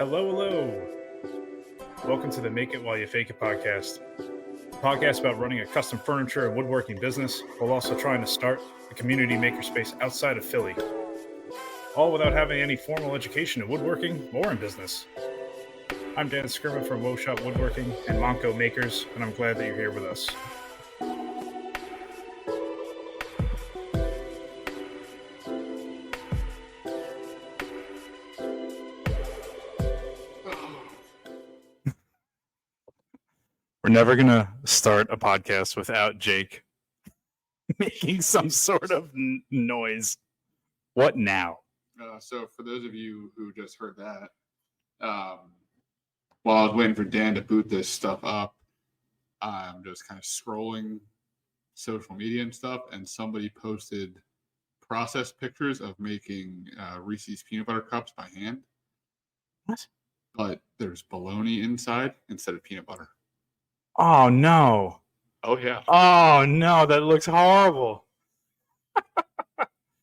Hello, hello. Welcome to the Make It While You Fake It podcast. A podcast about running a custom furniture and woodworking business while also trying to start a community makerspace outside of Philly. All without having any formal education in woodworking or in business. I'm Dan Skirma from Shop Woodworking and Monco Makers, and I'm glad that you're here with us. We're never going to start a podcast without Jake making some sort of noise. What now? So for those of you who just heard that, while I was waiting for Dan to boot this stuff up, I'm just kind of scrolling social media and stuff, and somebody posted process pictures of making Reese's peanut butter cups by hand. What? But there's bologna inside instead of peanut butter. Oh, no. Oh, yeah. Oh, no. That looks horrible.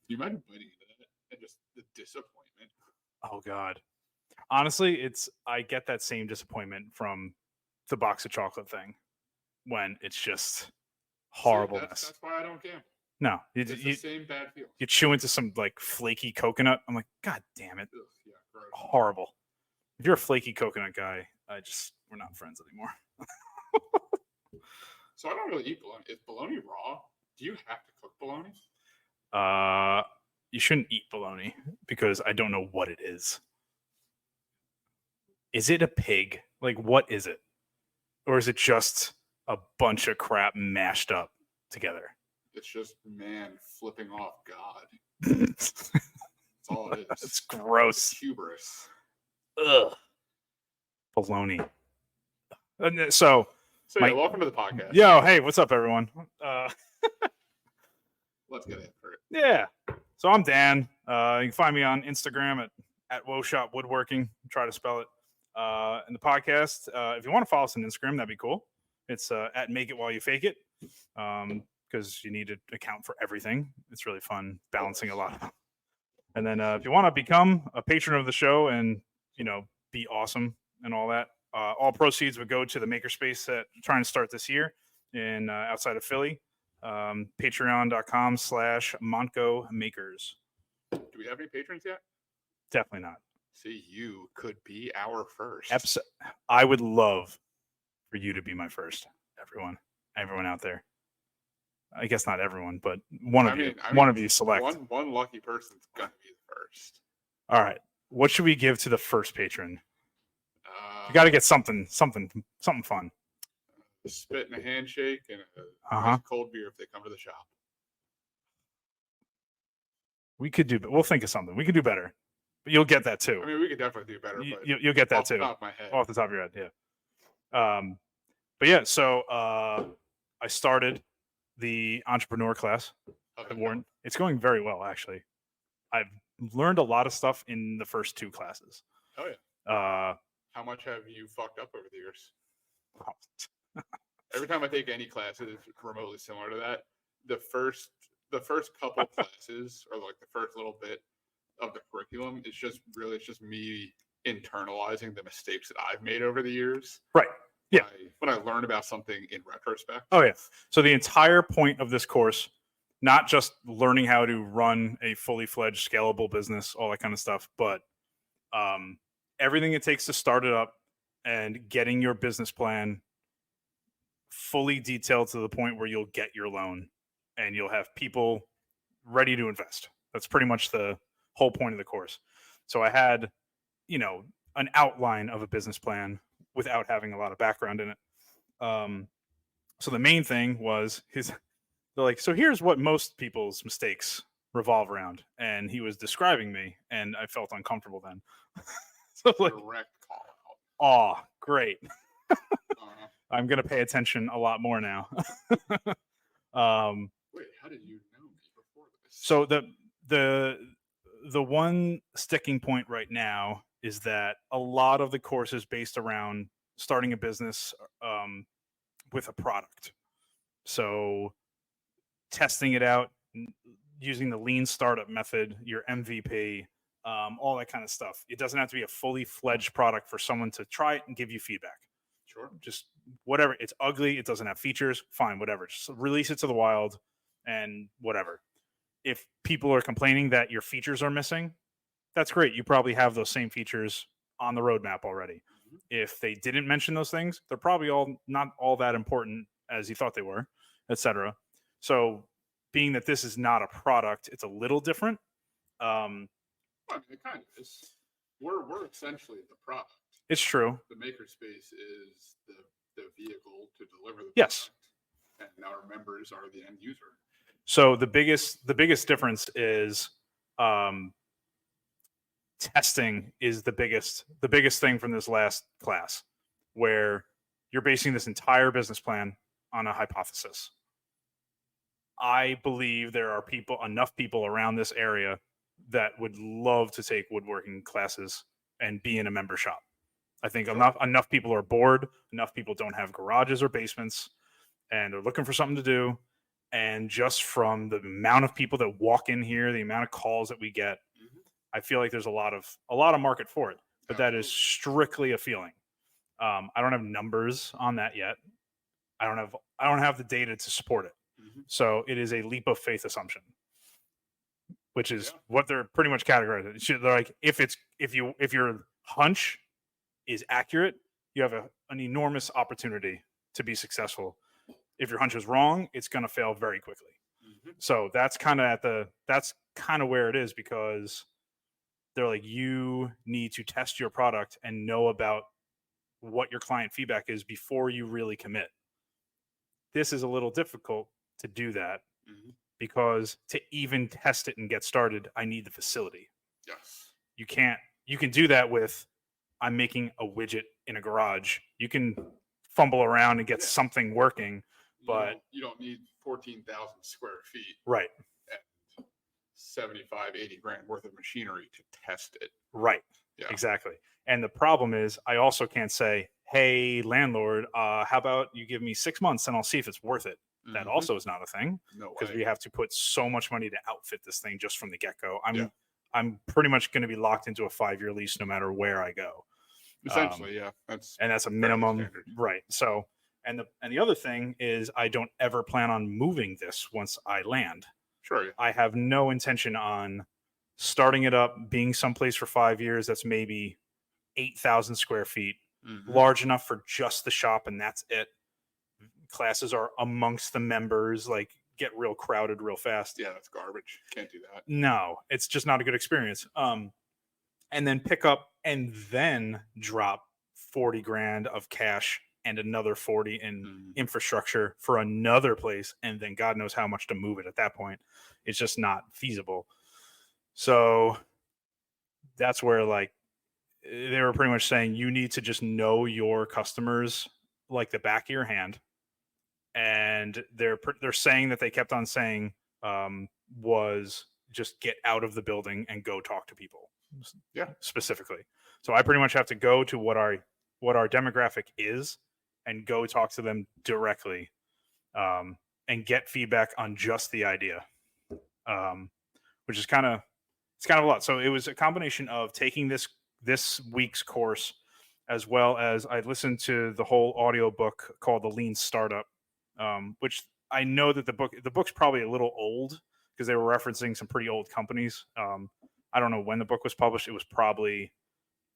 You might be biting into that and just the disappointment. Oh, God. Honestly, I get that same disappointment from the box of chocolate thing when it's just horribleness. That's why I don't gamble. No. It's the same bad feel. You chew into some like flaky coconut. I'm like, God damn it. Ugh, yeah, gross. Horrible. If you're a flaky coconut guy, we're not friends anymore. So I don't really eat bologna. Is bologna raw? Do you have to cook bologna? You shouldn't eat bologna because I don't know what it is. Is it a pig? Like, what is it? Or is it just a bunch of crap mashed up together? It's just man flipping off God. That's all it is. It's gross. It's hubris. Ugh. Bologna. So welcome to the podcast. Yo, hey, what's up, everyone? Let's get into it. Yeah. So I'm Dan. You can find me on Instagram at Shop Woodworking. Try to spell it. And the podcast, if you want to follow us on Instagram, that'd be cool. It's at Make It While You Fake It. Because you need to account for everything. It's really fun balancing a lot. And then if you want to become a patron of the show and, be awesome and all that, all proceeds would go to the makerspace that I'm trying to start this year in outside of Philly. Patreon.com/Monco Makers. Do we have any patrons yet? Definitely not. See, you could be our first. I would love for you to be my first. Everyone out there. I guess not everyone, but one of you select. One lucky person's gonna be the first. All right. What should we give to the first patron? You got to get something fun. A spit and a handshake and a nice cold beer if they come to the shop. We could do, but we'll think of something. We could do better, but you'll get that too. I mean, we could definitely do better. You'll get that too. Off the top of my head. Off the top of your head, yeah. But yeah, so I started the entrepreneur class at Warren. It's going very well, actually. I've learned a lot of stuff in the first two classes. Oh yeah. How much have you fucked up over the years? Every time I take any classes remotely similar to that, the first couple classes or like the first little bit of the curriculum is just me internalizing the mistakes that I've made over the years. Right. Yeah. When I learn about something in retrospect. Oh yeah. So the entire point of this course, not just learning how to run a fully fledged scalable business, all that kind of stuff, but everything it takes to start it up and getting your business plan fully detailed to the point where you'll get your loan and you'll have people ready to invest. That's pretty much the whole point of the course. So I had, an outline of a business plan without having a lot of background in it. So the main thing was they're like, so here's what most people's mistakes revolve around. And he was describing me and I felt uncomfortable then. So like, direct call out. Oh, great. I'm going to pay attention a lot more now. Wait, how did you know me before this? So the one sticking point right now is that a lot of the course is based around starting a business with a product. So testing it out, using the lean startup method, your MVP, all that kind of stuff. It doesn't have to be a fully fledged product for someone to try it and give you feedback. Sure. Just whatever. It's ugly. It doesn't have features. Fine, whatever. Just release it to the wild and whatever. If people are complaining that your features are missing, that's great. You probably have those same features on the roadmap already. If they didn't mention those things, they're probably all not all that important as you thought they were, etc. So being that this is not a product, it's a little different. Well, I mean, it kind of is. We're essentially the product. It's true. The makerspace is the vehicle to deliver the Yes. product, and our members are the end user. So the biggest difference is testing is the biggest thing from this last class, where you're basing this entire business plan on a hypothesis. I believe there are enough people around this area that would love to take woodworking classes and be in a member shop. I think enough people are bored, enough people don't have garages or basements, and they're looking for something to do. And just from the amount of people that walk in here, the amount of calls that we get, I feel like there's a lot of market for it. But that is strictly a feeling. I don't have numbers on that yet. I don't have the data to support it. So it is a leap of faith assumption, which is what they're pretty much categorized. They're like, if your hunch is accurate, you have an enormous opportunity to be successful. If your hunch is wrong, it's going to fail very quickly. So that's kind of where it is, because they're like, you need to test your product and know about what your client feedback is before you really commit. This is a little difficult to do that because to even test it and get started, I need the facility. Yes. You can do that with, I'm making a widget in a garage. You can fumble around and get something working, but you don't need 14,000 square feet. Right. And 75, 80 grand worth of machinery to test it. Right. Yeah. Exactly. And the problem is, I also can't say, hey, landlord, how about you give me 6 months and I'll see if it's worth it. That also is not a thing, because we have to put so much money to outfit this thing just from the get-go. I'm pretty much going to be locked into a 5-year lease no matter where I go. Essentially, that's a minimum, right? So, and the other thing is, I don't ever plan on moving this once I land. Sure. Yeah. I have no intention on starting it up, being someplace for 5 years that's maybe 8,000 square feet, large enough for just the shop, and that's it. Classes are amongst the members, like, get real crowded real fast. Yeah, that's garbage. Can't do that. No, it's just not a good experience. And then pick up and then drop 40 grand of cash and another 40 in infrastructure for another place, and then God knows how much to move it at that point. It's just not feasible. So that's where, like, they were pretty much saying you need to just know your customers like the back of your hand. And they're saying that they kept on saying was just get out of the building and go talk to people. Yeah, specifically. So I pretty much have to go to what our demographic is and go talk to them directly, and get feedback on just the idea, which is kind of a lot. So it was a combination of taking this week's course, as well as I listened to the whole audio book called The Lean Startup, which I know that the book's probably a little old because they were referencing some pretty old companies. I don't know when the book was published. It was probably,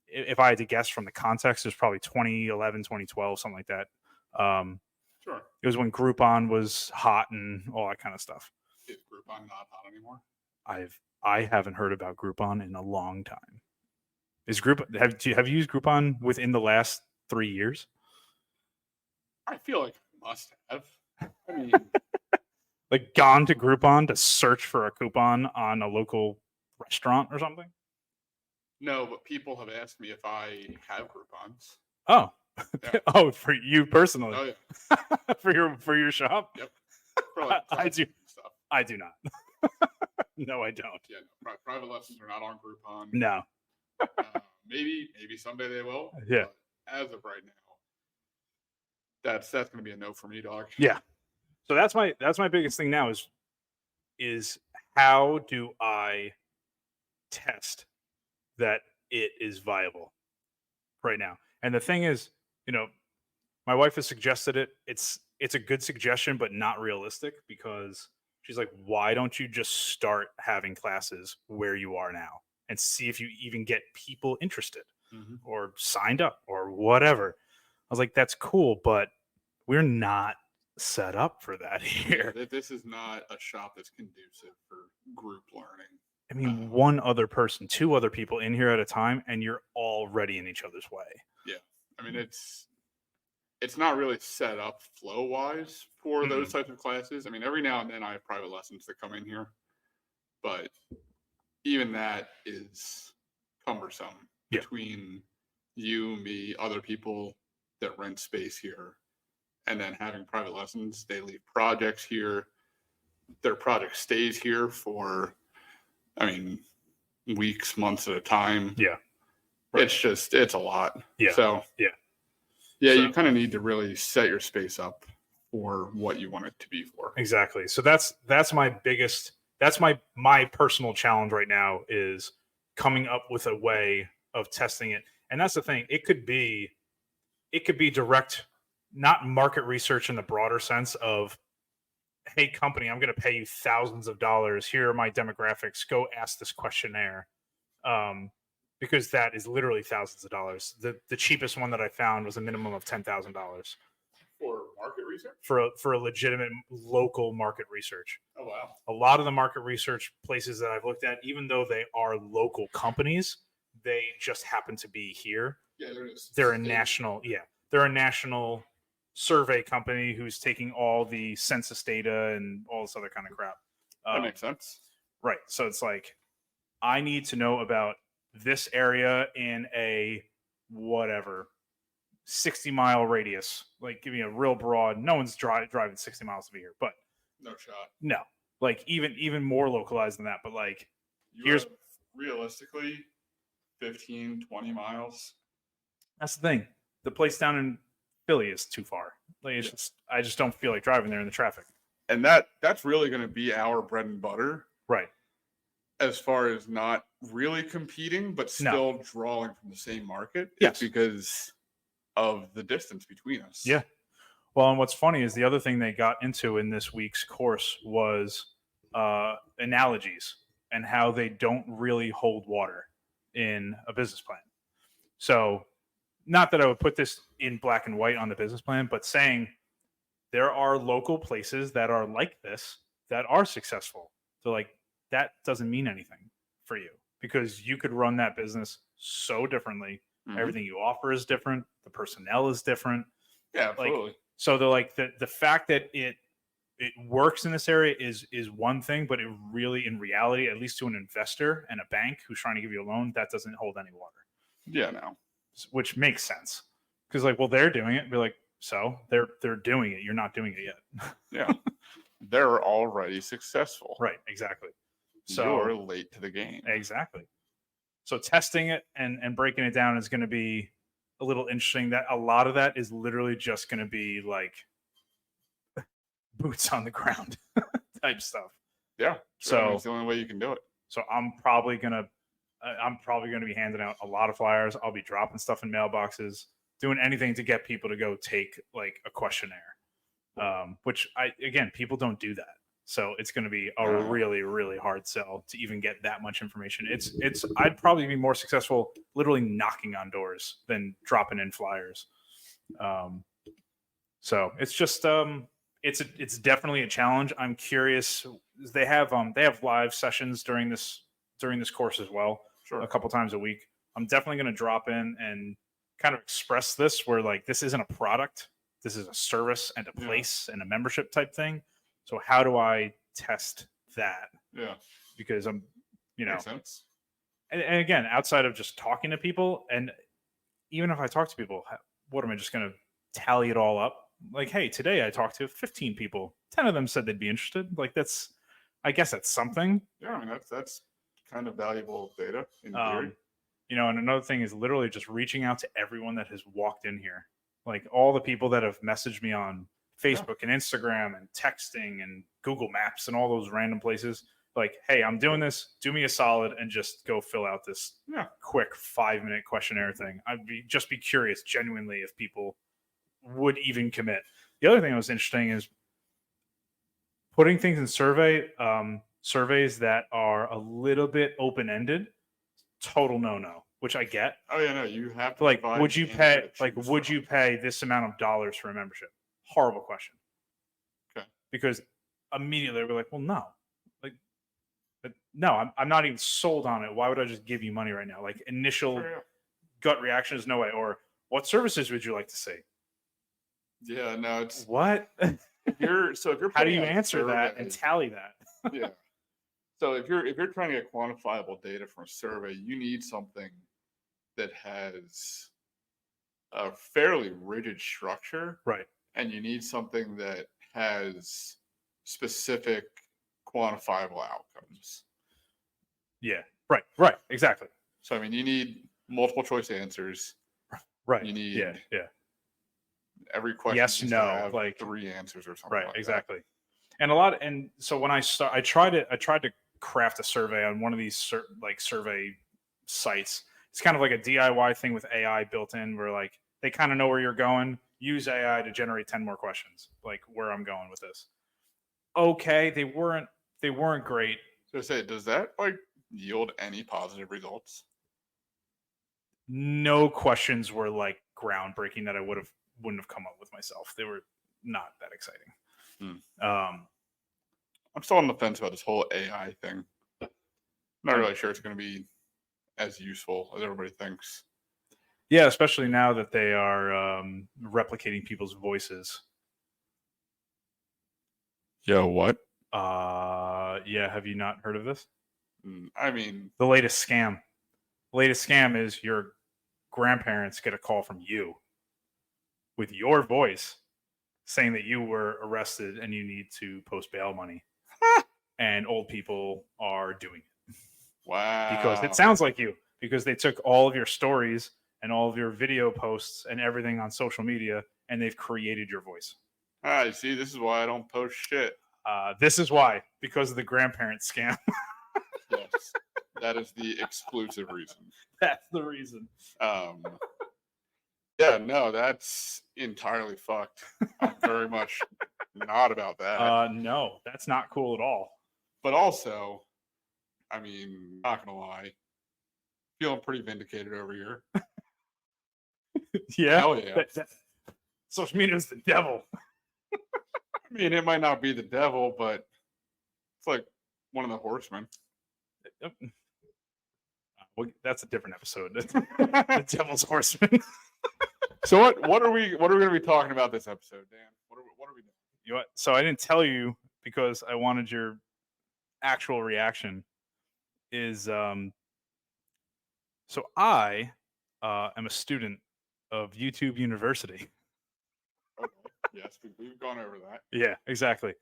if I had to guess from the context, it was probably 2011, 2012, something like that. Sure. It was when Groupon was hot and all that kind of stuff. Is Groupon not hot anymore? I haven't heard about Groupon in a long time. Is Groupon, have you used Groupon within the last 3 years? I feel like I must have. I mean, like, gone to Groupon to search for a coupon on a local restaurant or something? No, but people have asked me if I have Groupons. Oh, yeah. Oh, for you personally? Oh yeah. for your shop? Yep. I do. Stuff. I do not. No, I don't. Yeah, no, private lessons are not on Groupon. No. Maybe someday they will. Yeah. But as of right now, that's going to be a no for me, dog. Yeah. So that's my biggest thing now is how do I test that it is viable right now. And the thing is, my wife has suggested it. It's a good suggestion, but not realistic, because she's like, why don't you just start having classes where you are now and see if you even get people interested or signed up or whatever. I was like, that's cool, but we're not set up for that here. This is not a shop that's conducive for group learning. I mean, one other person, two other people in here at a time, and you're already in each other's way. Yeah. I mean, it's not really set up flow wise for those types of classes. I mean, every now and then I have private lessons that come in here, but even that is cumbersome between you, me, other people that rent space here, and then having private lessons. They leave projects here. Their project stays here for, weeks, months at a time. Yeah. Right. It's a lot. Yeah. So, so, you kind of need to really set your space up for what you want it to be for. Exactly. So that's my biggest, that's my personal challenge right now, is coming up with a way of testing it. And that's the thing. It could be direct, not market research in the broader sense of, hey, company, I'm going to pay you thousands of dollars. Here are my demographics. Go ask this questionnaire. Because that is literally thousands of dollars. The cheapest one that I found was a minimum of $10,000 for market research. For a legitimate local market research. Oh wow! A lot of the market research places that I've looked at, even though they are local companies, they just happen to be here. Yeah, they're a national. Yeah, they're a national survey company who's taking all the census data and all this other kind of crap. That makes sense, right? So it's like, I need to know about this area in a whatever 60-mile radius. Like, give me a real broad. No one's driving 60 miles to be here, but no shot. No, like even more localized than that. But like, here's realistically 15, 20 miles. That's the thing. The place down in Philly is too far. Like, I just don't feel like driving there in the traffic. And that's really going to be our bread and butter, right? As far as not really competing, but still drawing from the same market. Yes, because of the distance between us. Yeah. Well, and what's funny is the other thing they got into in this week's course was analogies and how they don't really hold water in a business plan. So, not that I would put this in black and white on the business plan, but saying there are local places that are like this that are successful. So, like, that doesn't mean anything for you, because you could run that business so differently. Everything you offer is different. The personnel is different. Yeah, absolutely. Like, so they're like, the fact that it works in this area is one thing, but it really, in reality, at least to an investor and a bank who's trying to give you a loan, that doesn't hold any water. Yeah, no. Which makes sense, because like, well, they're doing it. Be like, so they're doing it. You're not doing it yet. Yeah, they're already successful. Right. Exactly. So you're late to the game. Exactly. So testing it and breaking it down is going to be a little interesting. That a lot of that is literally just going to be like boots on the ground type stuff. Yeah. So it's the only way you can do it. So I'm probably gonna be handing out a lot of flyers. I'll be dropping stuff in mailboxes, doing anything to get people to go take like a questionnaire. Which people don't do that. So it's going to be a really, really hard sell to even get that much information. I'd probably be more successful literally knocking on doors than dropping in flyers. So it's just, it's definitely a challenge. I'm curious. They have live sessions during this course as well. Sure. A couple times a week. I'm definitely going to drop in and kind of express this where like, this isn't a product. This is a service and a place and a membership type thing. So how do I test that? Yeah. Because I'm, Makes sense. And again, outside of just talking to people, and even if I talk to people, what am I just going to tally it all up? Like, hey, today I talked to 15 people. 10 of them said they'd be interested. Like, I guess that's something. Yeah, I mean, that's kind of valuable data in theory. And another thing is literally just reaching out to everyone that has walked in here. Like all the people that have messaged me on Facebook and Instagram and texting and Google Maps and all those random places, like, hey, I'm doing this. Do me a solid and just go fill out this quick 5-minute questionnaire thing. I'd be curious genuinely if people would even commit. The other thing that was interesting is putting things in surveys that are a little bit open ended. Total no, which I get. Oh yeah, no, you have to Like, provide would you an pay? answer to Like, choose would from. you pay this amount of dollars for a membership? Horrible question. Okay. Because immediately we're like, well, no, like, no, I'm not even sold on it. Why would I just give you money right now? Like, initial gut reaction is no way. Or what services would you like to see? Yeah, no, it's What? if you're How do putting you out a answer that survey- and tally that? yeah. So if you're trying to get quantifiable data from a survey, you need something that has a fairly rigid structure, Right. and you need something that has specific quantifiable outcomes. Yeah. Right. Exactly. So I mean, you need multiple choice answers. Right. You need yeah. every question Yes, needs no, to have like 3 answers or something. Right. Like Exactly. And so when I tried to craft a survey on one of these survey sites. It's kind of like a DIY thing with AI built in, where like they kind of know where you're going. Use AI to generate 10 more questions, like where I'm going with this. Okay, they weren't great. So say, does that like yield any positive results? No questions were like groundbreaking that I wouldn't have come up with myself. They were not that exciting. I'm still on the fence about this whole AI thing. I'm not really sure it's going to be as useful as everybody thinks. Yeah, especially now that they are replicating people's voices. Yo, what? Yeah, have you not heard of this? I mean, The latest scam. The latest scam is your grandparents get a call from you with your voice saying that you were arrested and you need to post bail money. And old people are doing it. wow. Because it sounds like you. Because they took all of your stories and all of your video posts and everything on social media and they've created your voice. Ah, you see, this is why I don't post shit. This is why. Because of the grandparent scam. Yes. That is the exclusive reason. That's the reason. Yeah, no, that's entirely fucked. I'm very much not about that. No, that's not cool at all. But also, I mean, not gonna lie, feeling pretty vindicated over here. Yeah. Hell yeah. Social media is the devil. I mean, it might not be the devil, but it's like one of the horsemen. Well, that's a different episode. The Devil's Horseman. So what are we going to be talking about this episode, Dan? What are we doing? You know what? So I didn't tell you because I wanted your actual reaction. So I am a student of YouTube University. Okay. Yes, we've gone over that. Yeah, exactly.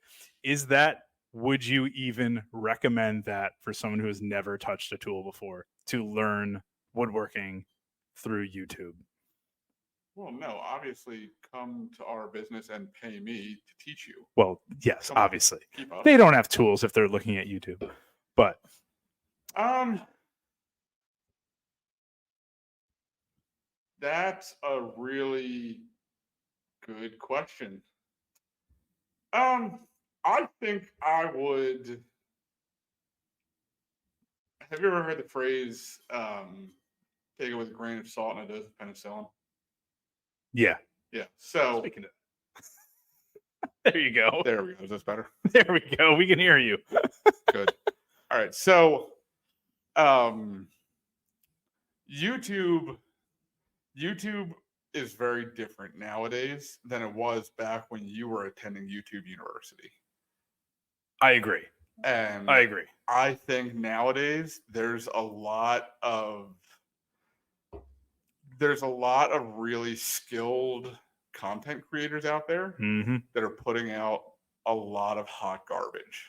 Would you even recommend that for someone who has never touched a tool before to learn woodworking through YouTube? Well, no, obviously come to our business and pay me to teach you. Well, yes, Come on, obviously. keep up. They don't have tools if they're looking at YouTube. But that's a really good question. I think I would. Have you ever heard the phrase take it with a grain of salt and a dose of penicillin? yeah. Yeah. So Speaking of there you go. there we go. Is this better? There we go. We can hear you. Good. All right. So YouTube is very different nowadays than it was back when you were attending YouTube University. I agree. And I agree. I think nowadays there's a lot of really skilled content creators out there that are putting out a lot of hot garbage.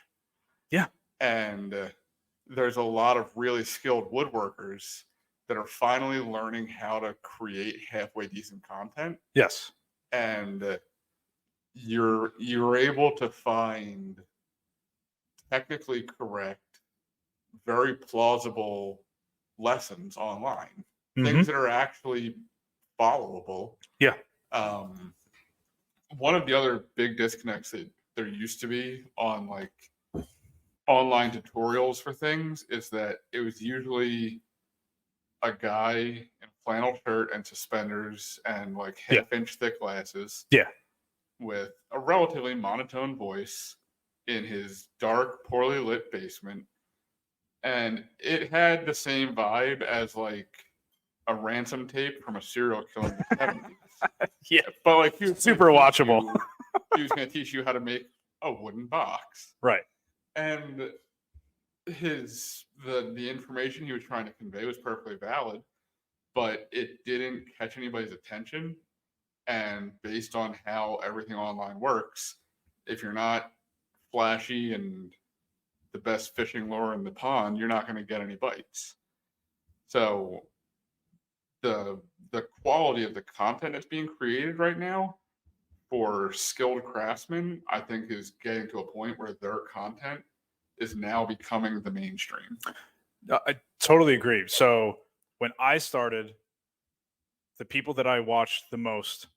Yeah. And there's a lot of really skilled woodworkers that are finally learning how to create halfway decent content. Yes. And you're able to find technically correct very plausible lessons online, Mhm. things that are actually followable. Yeah. One of the other big disconnects that there used to be on like online tutorials for things is that it was usually a guy in a flannel shirt and suspenders and like Yeah. half-inch thick glasses Yeah. with a relatively monotone voice in his dark, poorly lit basement. And it had the same vibe as like a ransom tape from a serial killer in the 70s. Yeah. But like he was Super watchable. He was going to teach you how to make a wooden box. Right. And the information he was trying to convey was perfectly valid, but it didn't catch anybody's attention. And based on how everything online works, if you're not flashy and the best fishing lure in the pond, you're not going to get any bites. So the quality of the content that's being created right now for skilled craftsmen, I think, is getting to a point where their content is now becoming the mainstream. I totally agree. So when I started, the people that I watched the most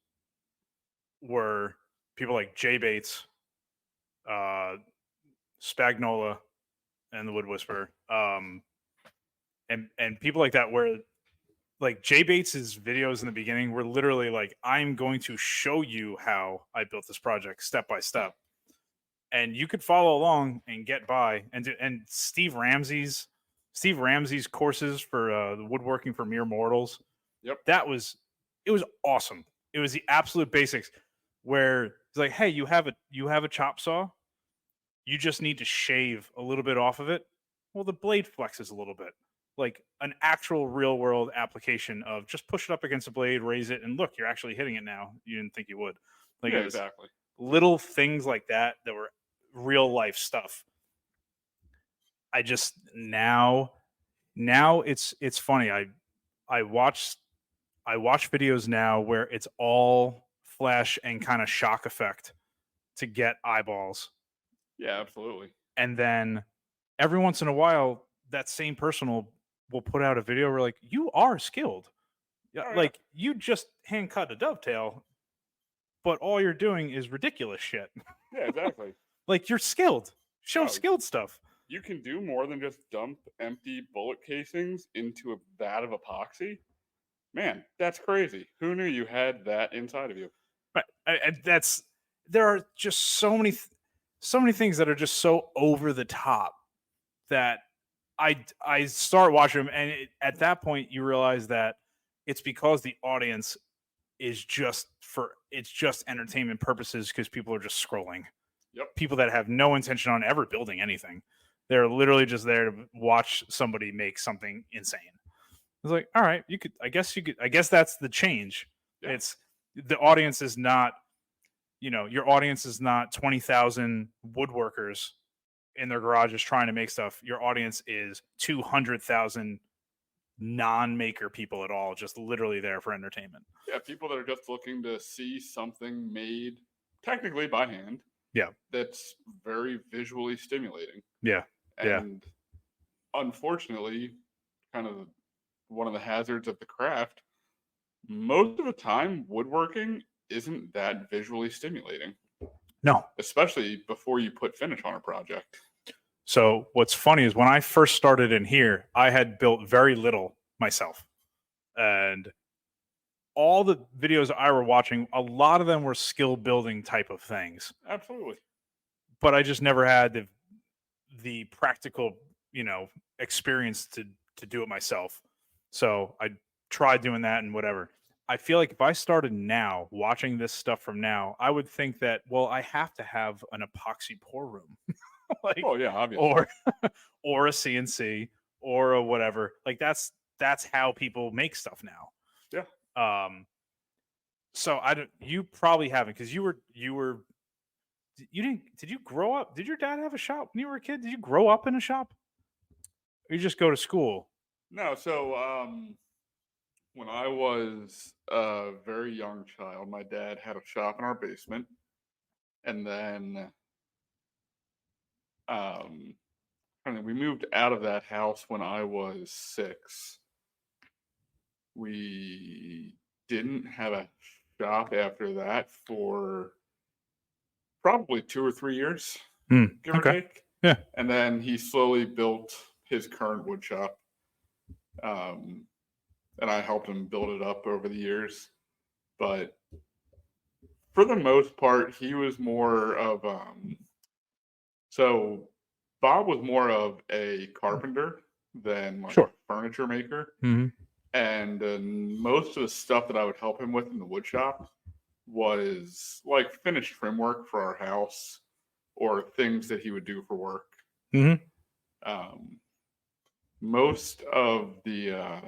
were people like Jay Bates, uh, Spagnola, and the Wood Whisperer, and people like that. Where like Jay Bates's videos in the beginning were literally like, "I'm going to show you how I built this project step by step," and you could follow along and get by. And Steve Ramsey's courses for the woodworking for mere mortals. Yep. It was awesome. It was the absolute basics where it's like, hey, you have a chop saw. You just need to shave a little bit off of it. Well, the blade flexes a little bit. Like an actual real world application of just push it up against the blade, raise it, and look, you're actually hitting it now. You didn't think you would. Like yeah, it was exactly. little things like that were real life stuff. I just now it's funny. I watch videos now where it's all flash and kind of shock effect to get eyeballs. Yeah, absolutely. And then every once in a while, that same person will put out a video where like, you are skilled. Yeah, Oh, yeah. like you just hand cut a dovetail, but all you're doing is ridiculous shit. Yeah, exactly. Like you're skilled. Show Oh, skilled stuff. You can do more than just dump empty bullet casings into a vat of epoxy. Man, that's crazy. Who knew you had that inside of you? But there are just so many things that are just so over the top that I start watching them, and at that point you realize that it's because the audience is it's just entertainment purposes because people are just scrolling. Yep. People that have no intention on ever building anything. They're literally just there to watch somebody make something insane. It's like, all right, I guess that's the change. Yeah. It's the audience is not, your audience is not 20,000 woodworkers in their garages trying to make stuff. Your audience is 200,000 non-maker people at all, just literally there for entertainment. Yeah, people that are just looking to see something made technically by hand. Yeah. That's very visually stimulating. Yeah. And unfortunately, kind of one of the hazards of the craft, most of the time woodworking isn't that visually stimulating. No. Especially before you put finish on a project. So what's funny is when I first started in here, I had built very little myself. And all the videos I were watching, a lot of them were skill building type of things. Absolutely. But I just never had the practical, experience to do it myself. So I tried doing that and whatever. I feel like if I started now watching this stuff from now, I would think that, well, I have to have an epoxy pour room. Like, oh yeah, obviously. or a CNC or a whatever. Like that's how people make stuff now. Yeah. So you probably haven't, because you didn't, did you grow up? Did your dad have a shop when you were a kid? Did you grow up in a shop? Or you just go to school? No, so when I was a very young child, my dad had a shop in our basement. And then we moved out of that house when I was 6. We didn't have a shop after that for probably 2 or 3 years, give or Okay. take. Yeah. And then he slowly built his current wood shop. And I helped him build it up over the years. But for the most part, he was more of so Bob was more of a carpenter than like Sure. a furniture maker. Mm-hmm. And most of the stuff that I would help him with in the wood shop was like finished trim work for our house or things that he would do for work. Mm-hmm. Most of the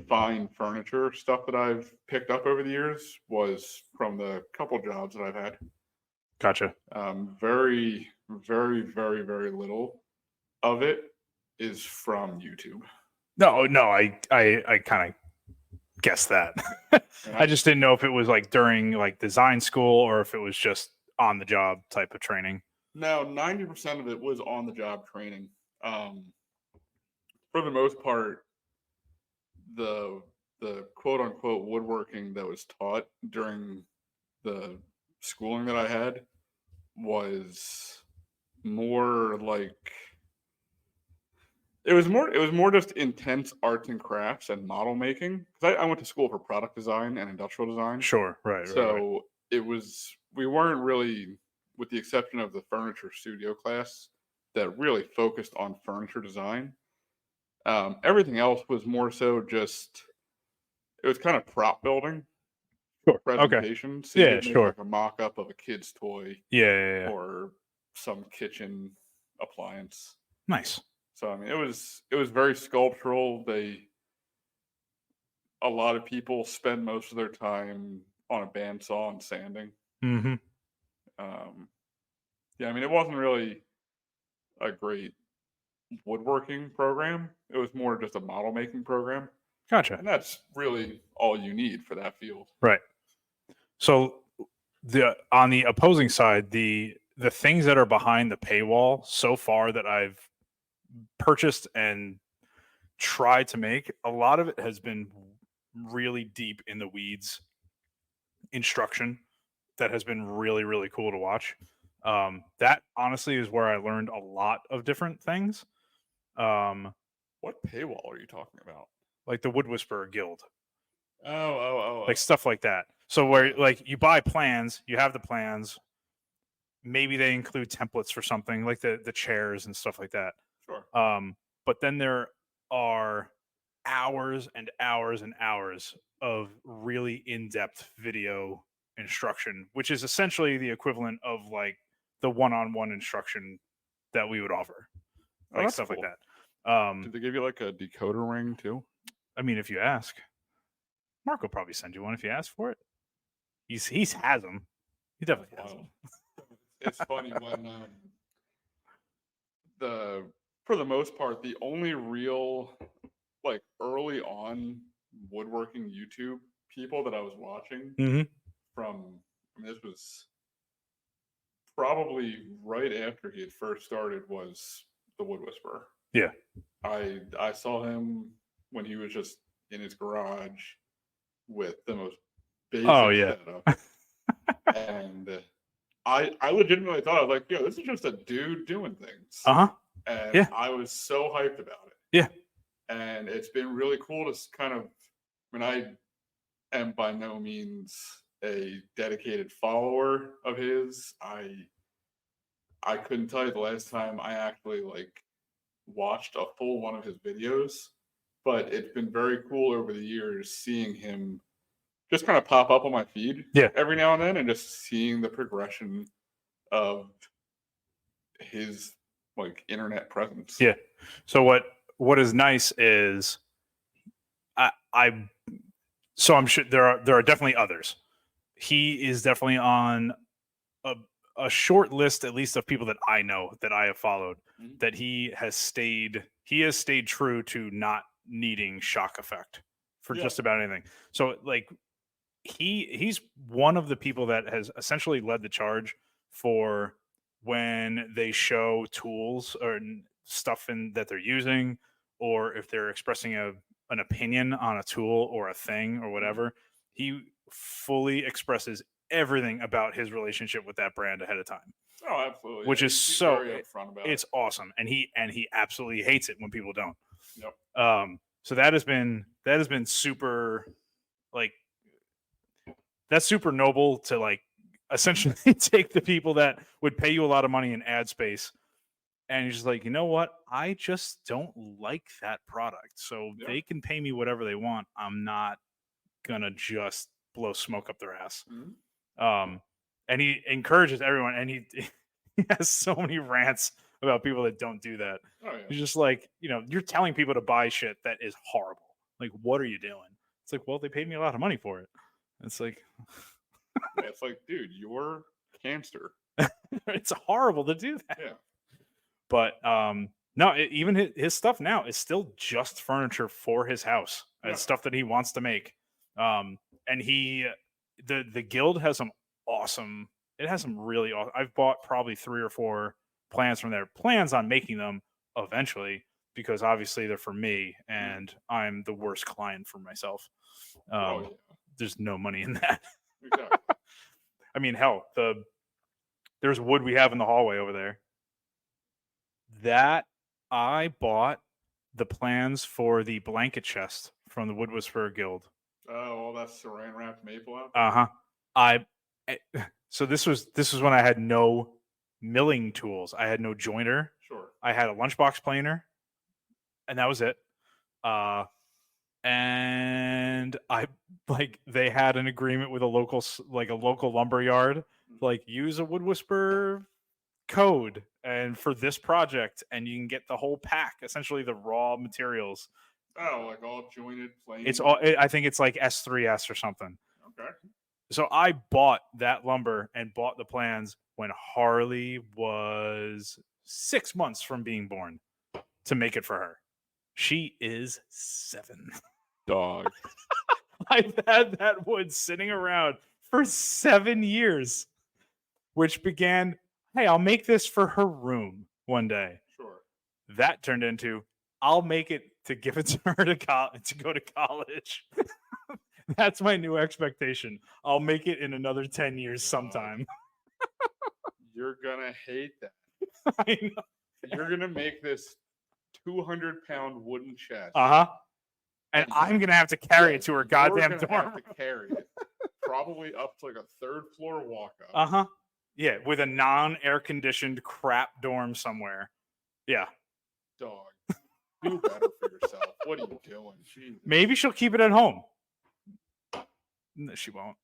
fine furniture stuff that I've picked up over the years was from the couple jobs that I've had. Gotcha. Very, very, very, very little of it is from YouTube. No, I kind of guessed that. I just didn't know if it was like during like design school or if it was just on the job type of training. No, 90% of it was on the job training. For the most part, the quote unquote woodworking that was taught during the schooling that I had was more like it was more just intense arts and crafts and model making, because I went to school for product design and industrial design. Sure, right. So it was, we weren't really, with the exception of the furniture studio class that really focused on furniture design. Everything else was more so just, it was kind of prop building. Sure. Presentation. Okay. So you Yeah, make sure. like a mock up of a kid's toy. Yeah. Or some kitchen appliance. Nice. So I mean, it was very sculptural. A lot of people spend most of their time on a bandsaw and sanding. Mm-hmm. Yeah, I mean, it wasn't really a great woodworking program. It was more just a model making program. Gotcha. And that's really all you need for that field. Right. So on the opposing side, the things that are behind the paywall so far that I've purchased and tried to make, a lot of it has been really deep in the weeds instruction that has been really, really cool to watch. That honestly is where I learned a lot of different things. What paywall are you talking about? Like the Wood Whisperer Guild. Oh. Like stuff like that. So where like you buy plans, you have the plans. Maybe they include templates for something like the chairs and stuff like that. Sure. But then there are hours and hours and hours of really in-depth video instruction, which is essentially the equivalent of like the one-on-one instruction that we would offer, like stuff cool. like that. Did they give you like a decoder ring too? I mean, if you ask, Mark will probably send you one if you ask for it. He has them. He definitely has them. It's funny when for the most part, the only real like early on woodworking YouTube people that I was watching from, I mean, this was probably right after he had first started, was the Wood Whisperer. Yeah. I saw him when he was just in his garage with the most basic setup. And I legitimately thought, I was like, yo, this is just a dude doing things. And I was so hyped about it. Yeah. And it's been really cool to kind of, I mean, I am by no means a dedicated follower of his. I couldn't tell you the last time I actually like watched a full one of his videos, but it's been very cool over the years seeing him just kind of pop up on my feed every now and then, and just seeing the progression of his like internet presence. Yeah. So what is nice is I'm sure there are definitely others. He is definitely on a short list, at least of people that I know that I have followed, that he has stayed true to not needing shock effect for just about anything. So like he's one of the people that has essentially led the charge for when they show tools or stuff that they're using, or if they're expressing an opinion on a tool or a thing or whatever, he fully expresses everything about his relationship with that brand ahead of time, Oh, absolutely. which Yeah, is he's so very upfront about it's it. awesome, and he absolutely hates it when people don't. Yep. So that has been super, like, that's super noble to, like, essentially take the people that would pay you a lot of money in ad space, and you're just like, you know what, I just don't like that product, so Yeah. they can pay me whatever they want. I'm not gonna just blow smoke up their ass. Mhm. And he encourages everyone, and he he has so many rants about people that don't do that. Oh yeah. He's just like, you're telling people to buy shit that is horrible. Like, what are you doing? It's like, well, they paid me a lot of money for it. It's like, Yeah, it's like, dude, you're cancer. it's horrible to do that. Yeah. But no, even his stuff now is still just furniture for his house. Yeah. It's stuff that he wants to make. And the guild has some awesome. It has some really awesome. I've bought probably 3 or 4 plans from there. Plans on making them eventually, because obviously they're for me, and I'm the worst client for myself. Oh yeah. There's no money in that. Exactly. I mean, hell, there's wood we have in the hallway over there that I bought the plans for the blanket chest from the Wood Whisperer Guild. Oh, well, that's saran wrapped maple out. So this was when I had no milling tools. I had no joiner. Sure. I had a lunchbox planer, and that was it. And they had an agreement with a local lumber yard, like, use a Wood Whisperer code and for this project, and you can get the whole pack, essentially the raw materials. Oh, like all jointed plain. It's all, I think it's like S3S or something. Okay. So I bought that lumber and bought the plans when Harley was 6 months from being born to make it for her. She is 7. Dog. I've had that wood sitting around for 7 years, which began, hey, I'll make this for her room one day. Sure. That turned into, I'll make it to give it to her to go to college. That's my new expectation. I'll make it in another 10 years sometime. You're gonna hate that. I know. You're gonna make this 200-pound wooden chest. And I'm gonna have to carry it to her goddamn dorm. Have to carry it, probably up to like a 3rd floor walk up. Yeah, with a non-air conditioned crap dorm somewhere. Yeah. Dog, do better for yourself. What are you doing? Jesus. Maybe she'll keep it at home. No, she won't.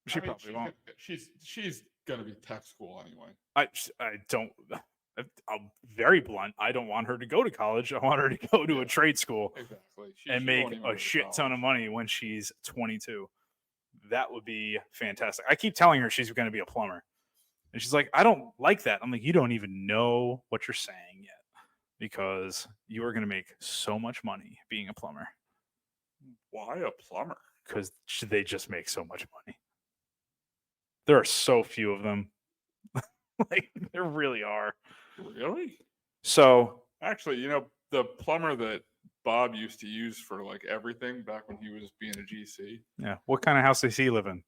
She probably won't. She's gonna be tech school anyway. I don't. I'm very blunt. I don't want her to go to college. I want her to go to a trade school. Exactly. And make a shit ton of money when she's 22. That would be fantastic. I keep telling her she's going to be a plumber. And she's like, I don't like that. I'm like, you don't even know what you're saying yet, because you are going to make so much money being a plumber. Why a plumber? Because they just make so much money. There are so few of them. Like, there really are. Really? So, actually, the plumber that Bob used to use for like everything back when he was being a GC. Yeah. What kind of house does he live in?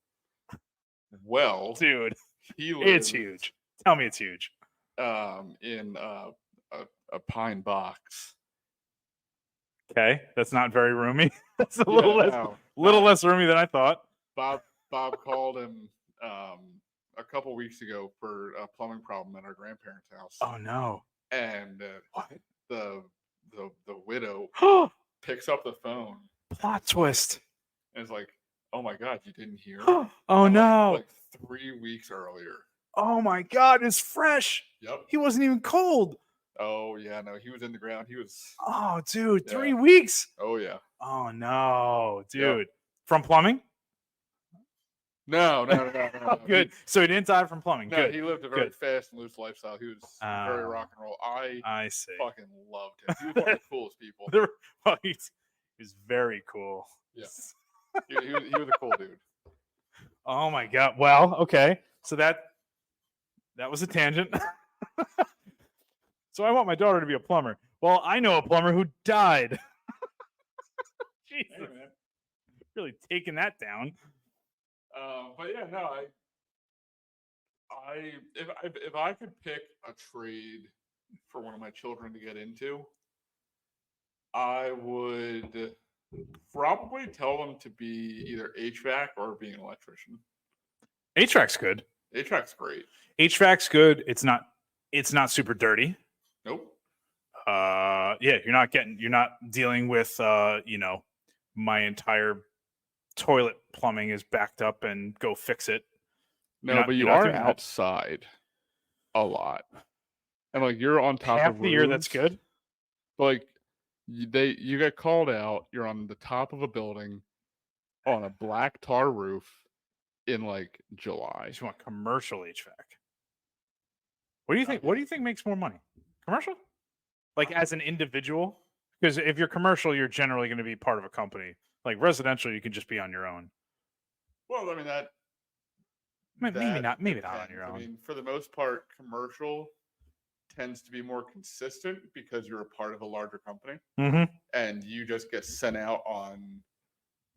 Well, dude, he lives, it's huge. Tell me it's huge. In a pine box. Okay, that's not very roomy. That's a little less roomy than I thought. Bob called him a couple weeks ago for a plumbing problem at our grandparents' house. Oh no! And the widow picks up the phone. Plot twist. And it's like, oh my god, you didn't hear? Oh no! Like 3 weeks earlier. Oh my god, it's fresh. Yep. He wasn't even cold. Oh yeah, no, he was in the ground. He was. Oh dude, 3 weeks. Oh yeah. Oh no, dude. Yep. From plumbing? No. Oh, good. So he didn't die from plumbing. No, good. He lived a very fast and loose lifestyle. He was very rock and roll. I see. Fucking loved him. He was one of the coolest people. He was very cool. Yeah. he was a cool dude. Oh my god. Well, okay. So that That was a tangent. So I want my daughter to be a plumber. Well, I know a plumber who died. Jesus, Hey, man. really taking that down. But yeah, no, if I could pick a trade for one of my children to get into, I would probably tell them to be either HVAC or be an electrician. HVAC's good. HVAC's great. HVAC's good. It's not super dirty. Nope. Yeah, you're not dealing with my entire toilet plumbing is backed up and go fix it. No, but you are outside a lot, and like you're on top half of the year. That's roofs. good. Like you get called out. You're on the top of a building on a black tar roof in like July. You want commercial HVAC. What do you think? What do you think makes more money? Commercial? Like as an individual? Because if you're commercial, you're generally going to be part of a company. Like residential, you can just be on your own. Well, I mean Maybe not on depends. your own. I mean, for the most part, commercial tends to be more consistent because you're a part of a larger company, and you just get sent out on.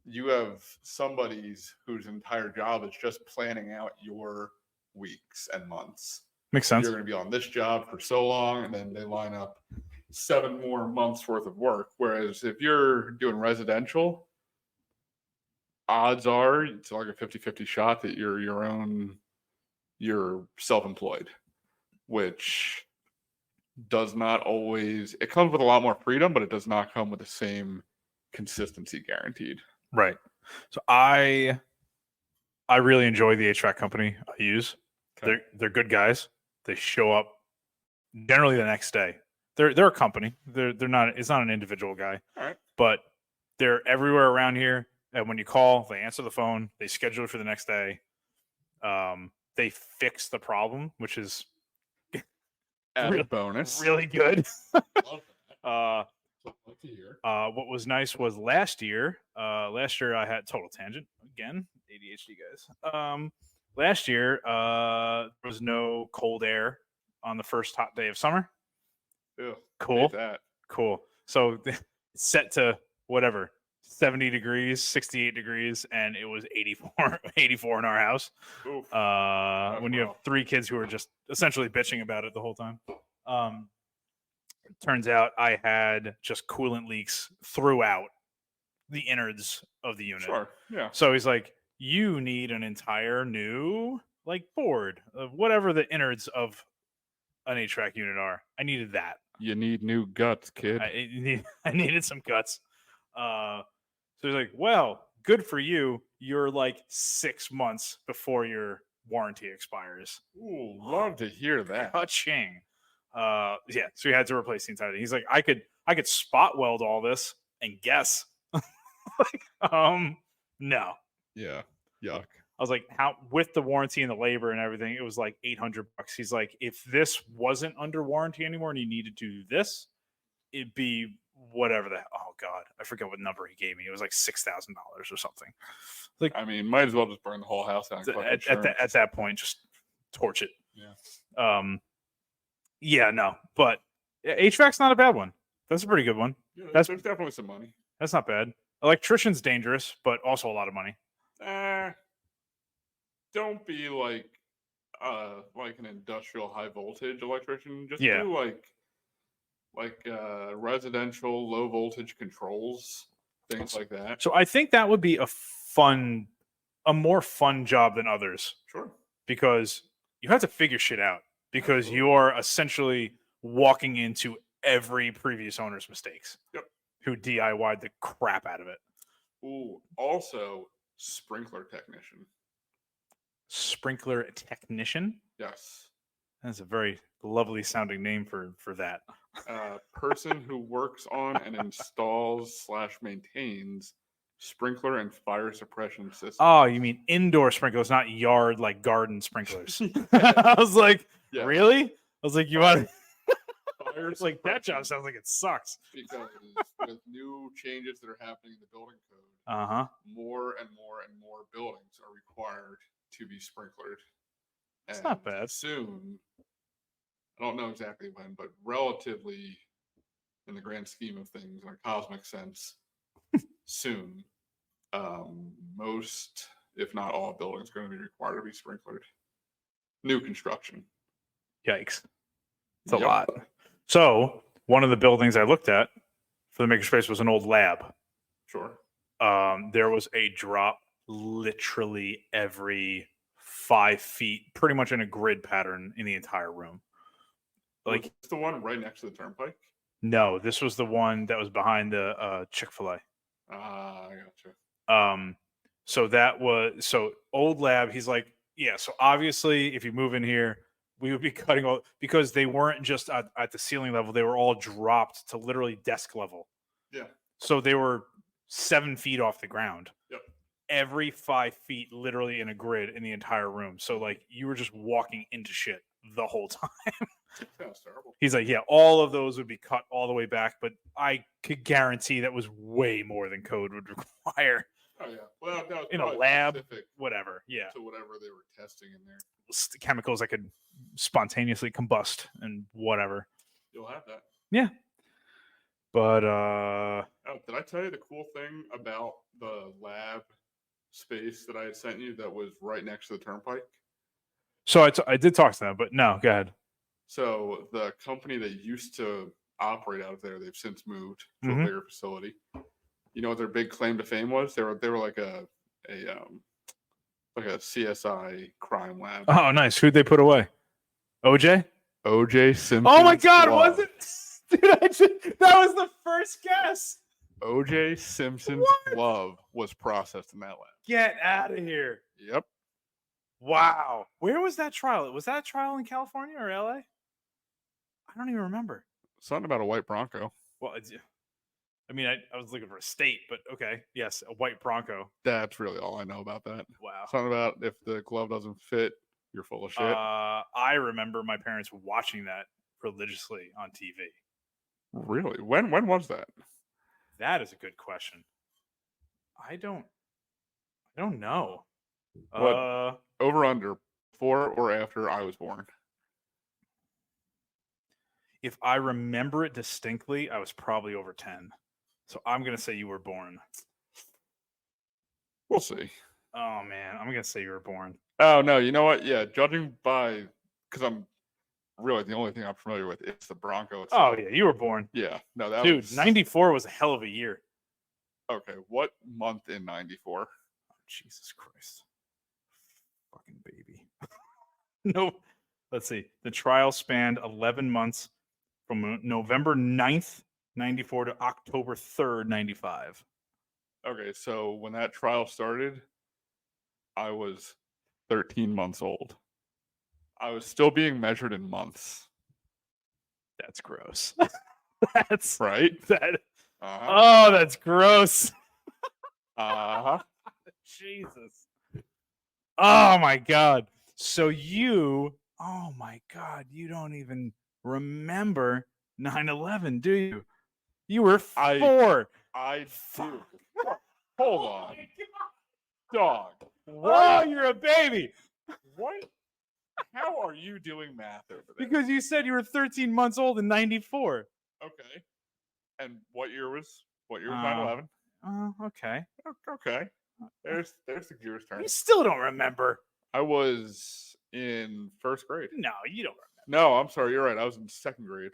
You have somebody's whose entire job is just planning out your weeks and months. Makes sense. You're going to be on this job for so long, and then they line up 7 more months worth of work. Whereas if you're doing residential, odds are it's like a 50-50 shot that you're self-employed, which does not always, it comes with a lot more freedom, but it does not come with the same consistency guaranteed. Right. So I really enjoy the HVAC company I use. Okay. They're good guys. They show up generally the next day. They're a company. They're not. It's not an individual guy. All right. But they're everywhere around here. And when you call, they answer the phone. They schedule it for the next day. They fix the problem, which is added bonus. Really good. Love that. Love to hear. What was nice was last year I had total tangent again. ADHD guys. Last year, there was no cold air on the first hot day of summer. Ew, cool. That. Cool. So set to whatever, 70 degrees, 68 degrees, and it was 84 in our house. When you have 3 kids who are just essentially bitching about it the whole time. It turns out I had just coolant leaks throughout the innards of the unit. Sure. Yeah. So he's like, you need an entire new board of whatever the innards of an HVAC unit are. I needed that. You need new guts, kid. I needed some guts. So he's like, well, good for you. You're 6 months before your warranty expires. Ooh, love to hear that. Ka-ching. Yeah, so he had to replace the entire thing. He's like, I could spot weld all this and guess. No. Yeah. Yuck. I was like, how, with the warranty and the labor and everything, it was like $800. He's like, if this wasn't under warranty anymore and you needed to do this, it'd be whatever oh God, I forget what number he gave me. It was like $6,000 or something. Like, I mean, might as well just burn the whole house down. At that point, just torch it. Yeah. Yeah, no, but HVAC's not a bad one. That's a pretty good one. Yeah, there's definitely some money. That's not bad. Electrician's dangerous, but also a lot of money. Don't be like an industrial high voltage electrician. Just do residential low voltage controls, things like that. So I think that would be a more fun job than others. Sure. Because you have to figure shit out. Because you are essentially walking into every previous owner's mistakes. Yep. Who DIY'd the crap out of it. Ooh, also sprinkler technician. Sprinkler technician? Yes. That's a very lovely sounding name for that. Person who works on and installs / maintains sprinkler and fire suppression systems. Oh, you mean indoor sprinklers, not yard garden sprinklers. I was like, yes. Really? I was like, you want fire like that job sounds like it sucks. Because with new changes that are happening in the building code, more and more and more buildings are required to be sprinklered. It's not bad. Soon, I don't know exactly when, but relatively in the grand scheme of things, in a cosmic sense, soon, most, if not all, buildings are going to be required to be sprinklered. New construction. Yikes. It's a lot. So one of the buildings I looked at for the makerspace was an old lab. Sure. There was a drop literally every 5 feet, pretty much in a grid pattern in the entire room. Like, was this the one right next to the turnpike? No, this was the one that was behind the Chick-fil-A. I gotcha. So old lab. He's like, yeah. So obviously, if you move in here, we would be cutting all, because they weren't just at the ceiling level; they were all dropped to literally desk level. Yeah. So they were 7 feet off the ground. Yep. Every 5 feet, literally in a grid in the entire room. So like you were just walking into shit the whole time. That's terrible. He's like, yeah, all of those would be cut all the way back, but I could guarantee that was way more than code would require. Oh yeah, well, that was in a lab, specific whatever. Yeah, to whatever they were testing in there. Chemicals that could spontaneously combust and whatever. You'll have that. Yeah, but oh, did I tell you the cool thing about the lab space that I had sent you that was right next to the turnpike? So I did talk to them, but no, go ahead. So the company that used to operate out of there, they've since moved to a bigger facility. You know what their big claim to fame was? They were like a CSI crime lab. Oh, nice. Who'd they put away? OJ? OJ Simpson. Oh my God, was it? Dude, that was the first guess. OJ Simpson's glove was processed in that lab. Get out of here. Yep. Wow. Where was that trial? Was that a trial in California or LA? I don't even remember. Something about a white Bronco. Well, I mean, I was looking for a state, but okay. Yes, a white Bronco. That's really all I know about that. Wow. Something about if the glove doesn't fit, you're full of shit. I remember my parents watching that religiously on TV. Really? When was that? That is a good question. I don't know. What, over under, before or after I was born? If I remember it distinctly, I was probably over 10. So I'm going to say you were born. We'll see. Oh, man. I'm going to say you were born. Oh, no. You know what? Yeah. Judging by, because I'm really the only thing I'm familiar with is the Bronco itself. Oh, yeah. You were born. Yeah. No, that Dude, was... 94 was a hell of a year. Okay. What month in 94? Oh, Jesus Christ. Fucking baby. No. Let's see. The trial spanned 11 months from November 9th, 94 to October 3rd, 95. Okay. So when that trial started, I was 13 months old. I was still being measured in months. That's gross. That's right. That. Oh, that's gross. Jesus. Oh my God. So you, oh my God, you don't even remember 9/11, do you? You were 4. I do. Hold on. Dog. What? Oh, you're a baby. What? How are you doing math over there? Because you said you were 13 months old in 94. Okay. And what year was 9/11? Okay. Okay. There's the gears turning. You still don't remember. I was in first grade. No, you don't remember. No, I'm sorry. You're right. I was in second grade.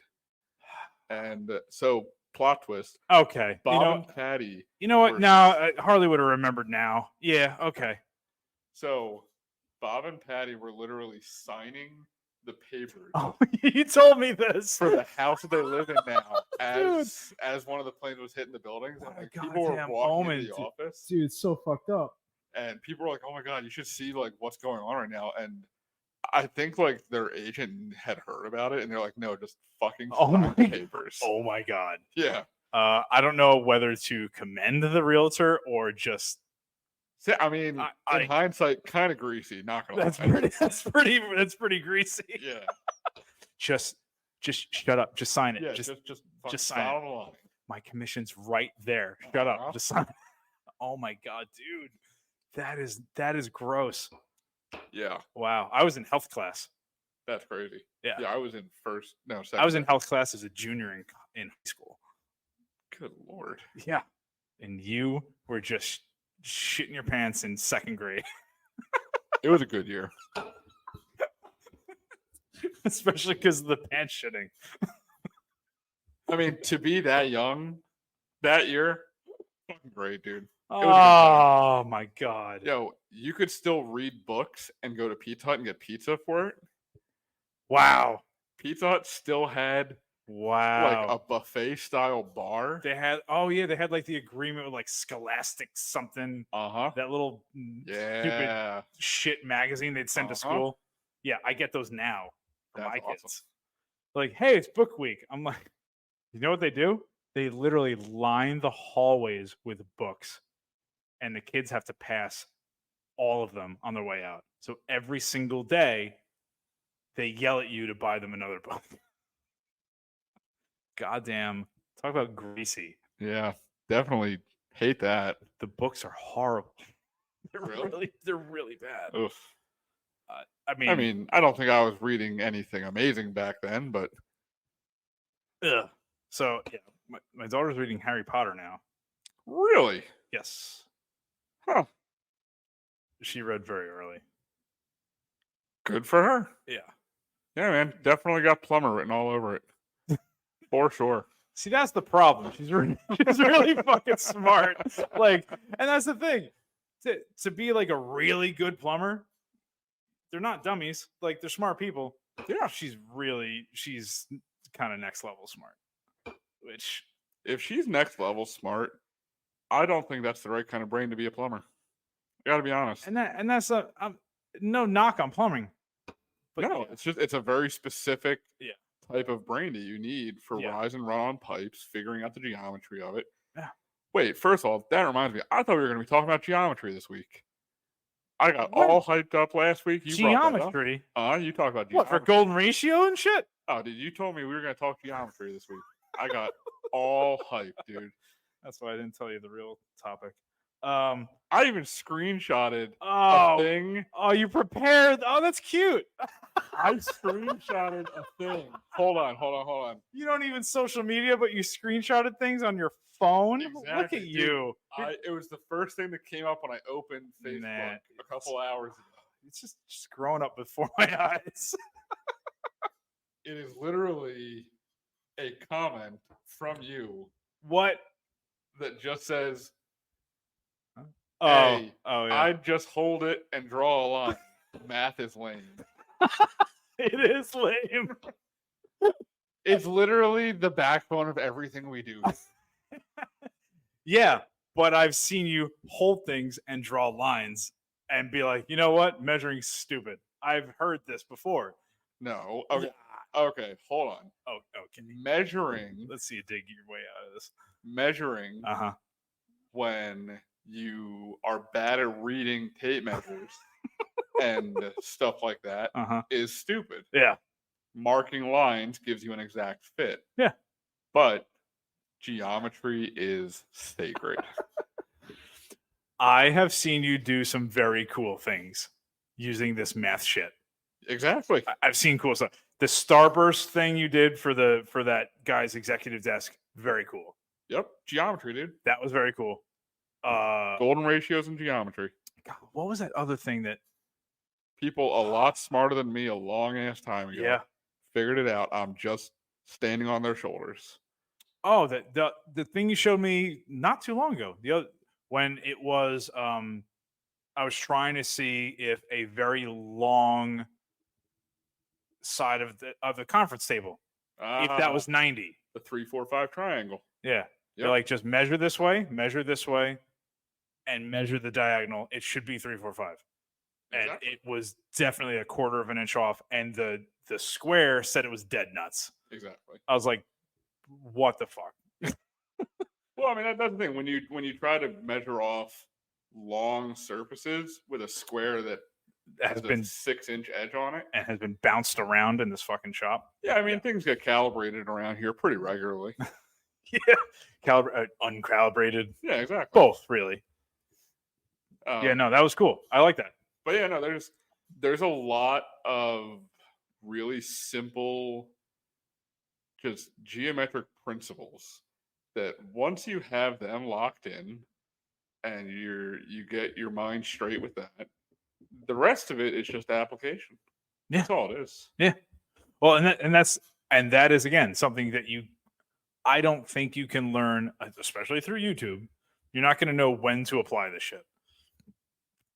And so, plot twist. Okay. Bob and Patty. You know what? No, Harley would have remembered now. Yeah, okay. So, Bob and Patty were literally signing the papers. Oh, you told me this. For the house that they live in now, as one of the planes was hitting the buildings. And like, people were walking into the office. Dude, it's so fucked up. And people were like, oh my God, you should see like what's going on right now. And I think like their agent had heard about it and they're like, no, just fucking sign the papers. Oh my God. Yeah. I don't know whether to commend the realtor or just. I mean, in hindsight, kind of greasy. Not gonna lie. That's pretty greasy. Yeah. Just shut up. Just sign it. Yeah, just sign it. My commission's right there. Shut up. Just sign it. Oh my God, dude. That is gross. Yeah, Wow. I was in health class. that's crazy. Yeah. I was in second. I was in health class as a junior in high school. Good Lord. Yeah. And you were just shitting your pants in second grade. It was a good year. Especially because of the pants shitting. I mean, to be that young that year, fucking great, dude. was a good Oh my God. Yo, you could still read books and go to Pizza Hut and get pizza for it. Wow. Pizza Hut still had like a buffet style bar. They had like the agreement with like Scholastic something. That little stupid shit magazine they'd send to school. Yeah, I get those now for my kids. Like, hey, it's book week. I'm like, you know what they do? They literally line the hallways with books, and the kids have to pass all of them on their way out. So every single day, they yell at you to buy them another book. Goddamn. Talk about greasy. Yeah, definitely hate that. The books are horrible. They're Really? they're really bad. Oof. I mean, I don't think I was reading anything amazing back then, but ugh. So yeah, my daughter's reading Harry Potter now. Really? Yes. Huh. She read very early. Good for her. Yeah. Yeah, man. Definitely got plumber written all over it. For sure. See, that's the problem. She's really fucking smart. Like, and that's the thing. To be like a really good plumber, they're not dummies. Like, they're smart people. Yeah. She's kind of next level smart. Which, if she's next level smart, I don't think that's the right kind of brain to be a plumber. I gotta be honest. And that's no knock on plumbing. But no, it's a very specific type of brain that you need for rise and run on pipes, figuring out the geometry of it. Yeah. Wait, first of all, that reminds me. I thought we were going to be talking about geometry this week. I got all hyped up last week. You geometry? You talked about geometry. What, for golden ratio and shit? Oh, dude, you told me we were going to talk geometry this week. I got all hyped, dude. That's why I didn't tell you the real topic. I even screenshotted a thing. Oh, you prepared. Oh, that's cute. I screenshotted a thing. Hold on. You don't even social media, but you screenshotted things on your phone? Exactly. Look at you. It was the first thing that came up when I opened Facebook a couple hours ago. It's just growing up before my eyes. It is literally a comment from you. What? That just says, yeah. I'd just hold it and draw a line. Math is lame. It is lame. It's literally the backbone of everything we do. Yeah, but I've seen you hold things and draw lines and be like, you know what? Measuring's stupid. I've heard this before. No. Okay, hold on. Okay. Measuring. Let's see you dig your way out of this. Measuring. When you are bad at reading tape measures and stuff like that is stupid. Yeah. Marking lines gives you an exact fit. Yeah. But geometry is sacred. I have seen you do some very cool things using this math shit. Exactly. I've seen cool stuff. The starburst thing you did for that guy's executive desk, very cool. Yep. Geometry, dude. That was very cool. Golden ratios and geometry. God, what was that other thing that people a lot smarter than me a long ass time ago figured it out? I'm just standing on their shoulders. Oh, the thing you showed me not too long ago. When it was I was trying to see if a very long side of the conference table, if that was 90. The 3, 4, 5 triangle. Yeah. They're like, just measure this way, and measure the diagonal. It should be 3, 4, 5. And it was definitely a quarter of an inch off. And the square said it was dead nuts. Exactly. I was like, what the fuck? Well, I mean, that's the thing. When you try to measure off long surfaces with a square that has been 6-inch edge on it and has been bounced around in this fucking shop. Yeah, I mean, things get calibrated around here pretty regularly. Uncalibrated. Yeah, exactly. Both, really. Yeah, no, that was cool. I like that. But yeah, no, there's there's a lot of really simple, just geometric principles that once you have them locked in and you get your mind straight with that, the rest of it is just application. Yeah. That's all it is. Yeah. Well, and that is again something that I don't think you can learn, especially through YouTube. You're not going to know when to apply this shit.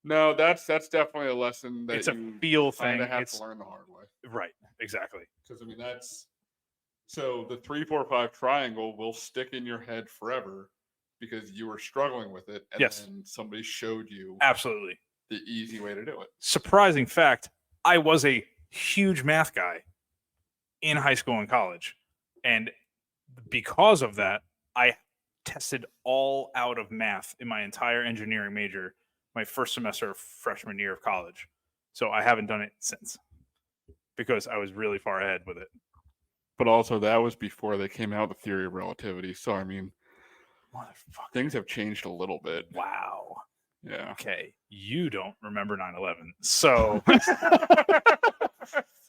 No, that's definitely a lesson that It's a you feel kind thing. of have It's to learn the hard way. right, exactly. Because I mean, that's so the 3-4-5 triangle will stick in your head forever because you were struggling with it, and Yes. then somebody showed you Absolutely. the easy way to do it. Surprising fact: I was a huge math guy in high school and college, and because of that, I tested all out of math in my entire engineering major my first semester of freshman year of college. So I haven't done it since because I was really far ahead with it. But also, that was before they came out with the theory of relativity. So I mean, Motherfucker. things have changed a little bit. Wow. Yeah. Okay. You don't remember 9/11. So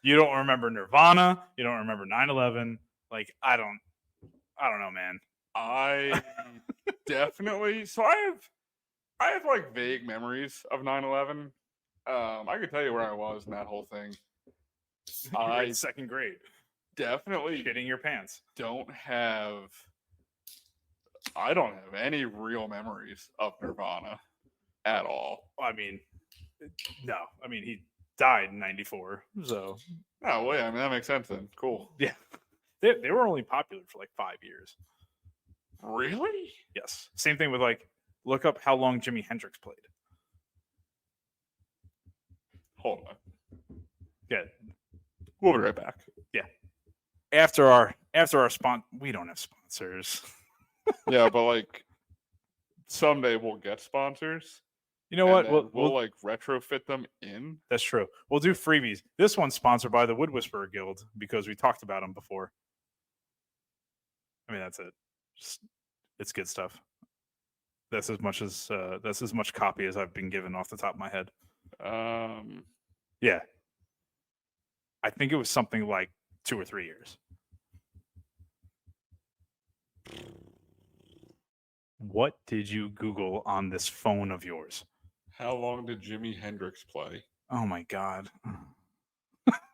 you don't remember Nirvana. You don't remember 9/11. Like, I don't know, man. I definitely. So I have like vague memories of 9/11. I could tell you where I was in that whole thing. You were in second grade. Definitely Shitting your pants. I don't have any real memories of Nirvana at all. I mean, no. I mean, he died in 94. So. Oh, wait. I mean, that makes sense then. Cool. Yeah. They were only popular for like 5 years. Really? Yes. Same thing with like, look up how long Jimi Hendrix played. Hold on. Yeah. We'll be right back. Yeah. After our we don't have sponsors. Yeah, but like someday we'll get sponsors. You know what? We'll like retrofit them in. That's true. We'll do freebies. This one's sponsored by the Wood Whisperer Guild because we talked about them before. I mean, that's it. It's good stuff. That's as much copy as I've been given off the top of my head. Yeah. I think it was something like 2 or 3 years. What did you Google on this phone of yours? How long did Jimi Hendrix play? Oh my God.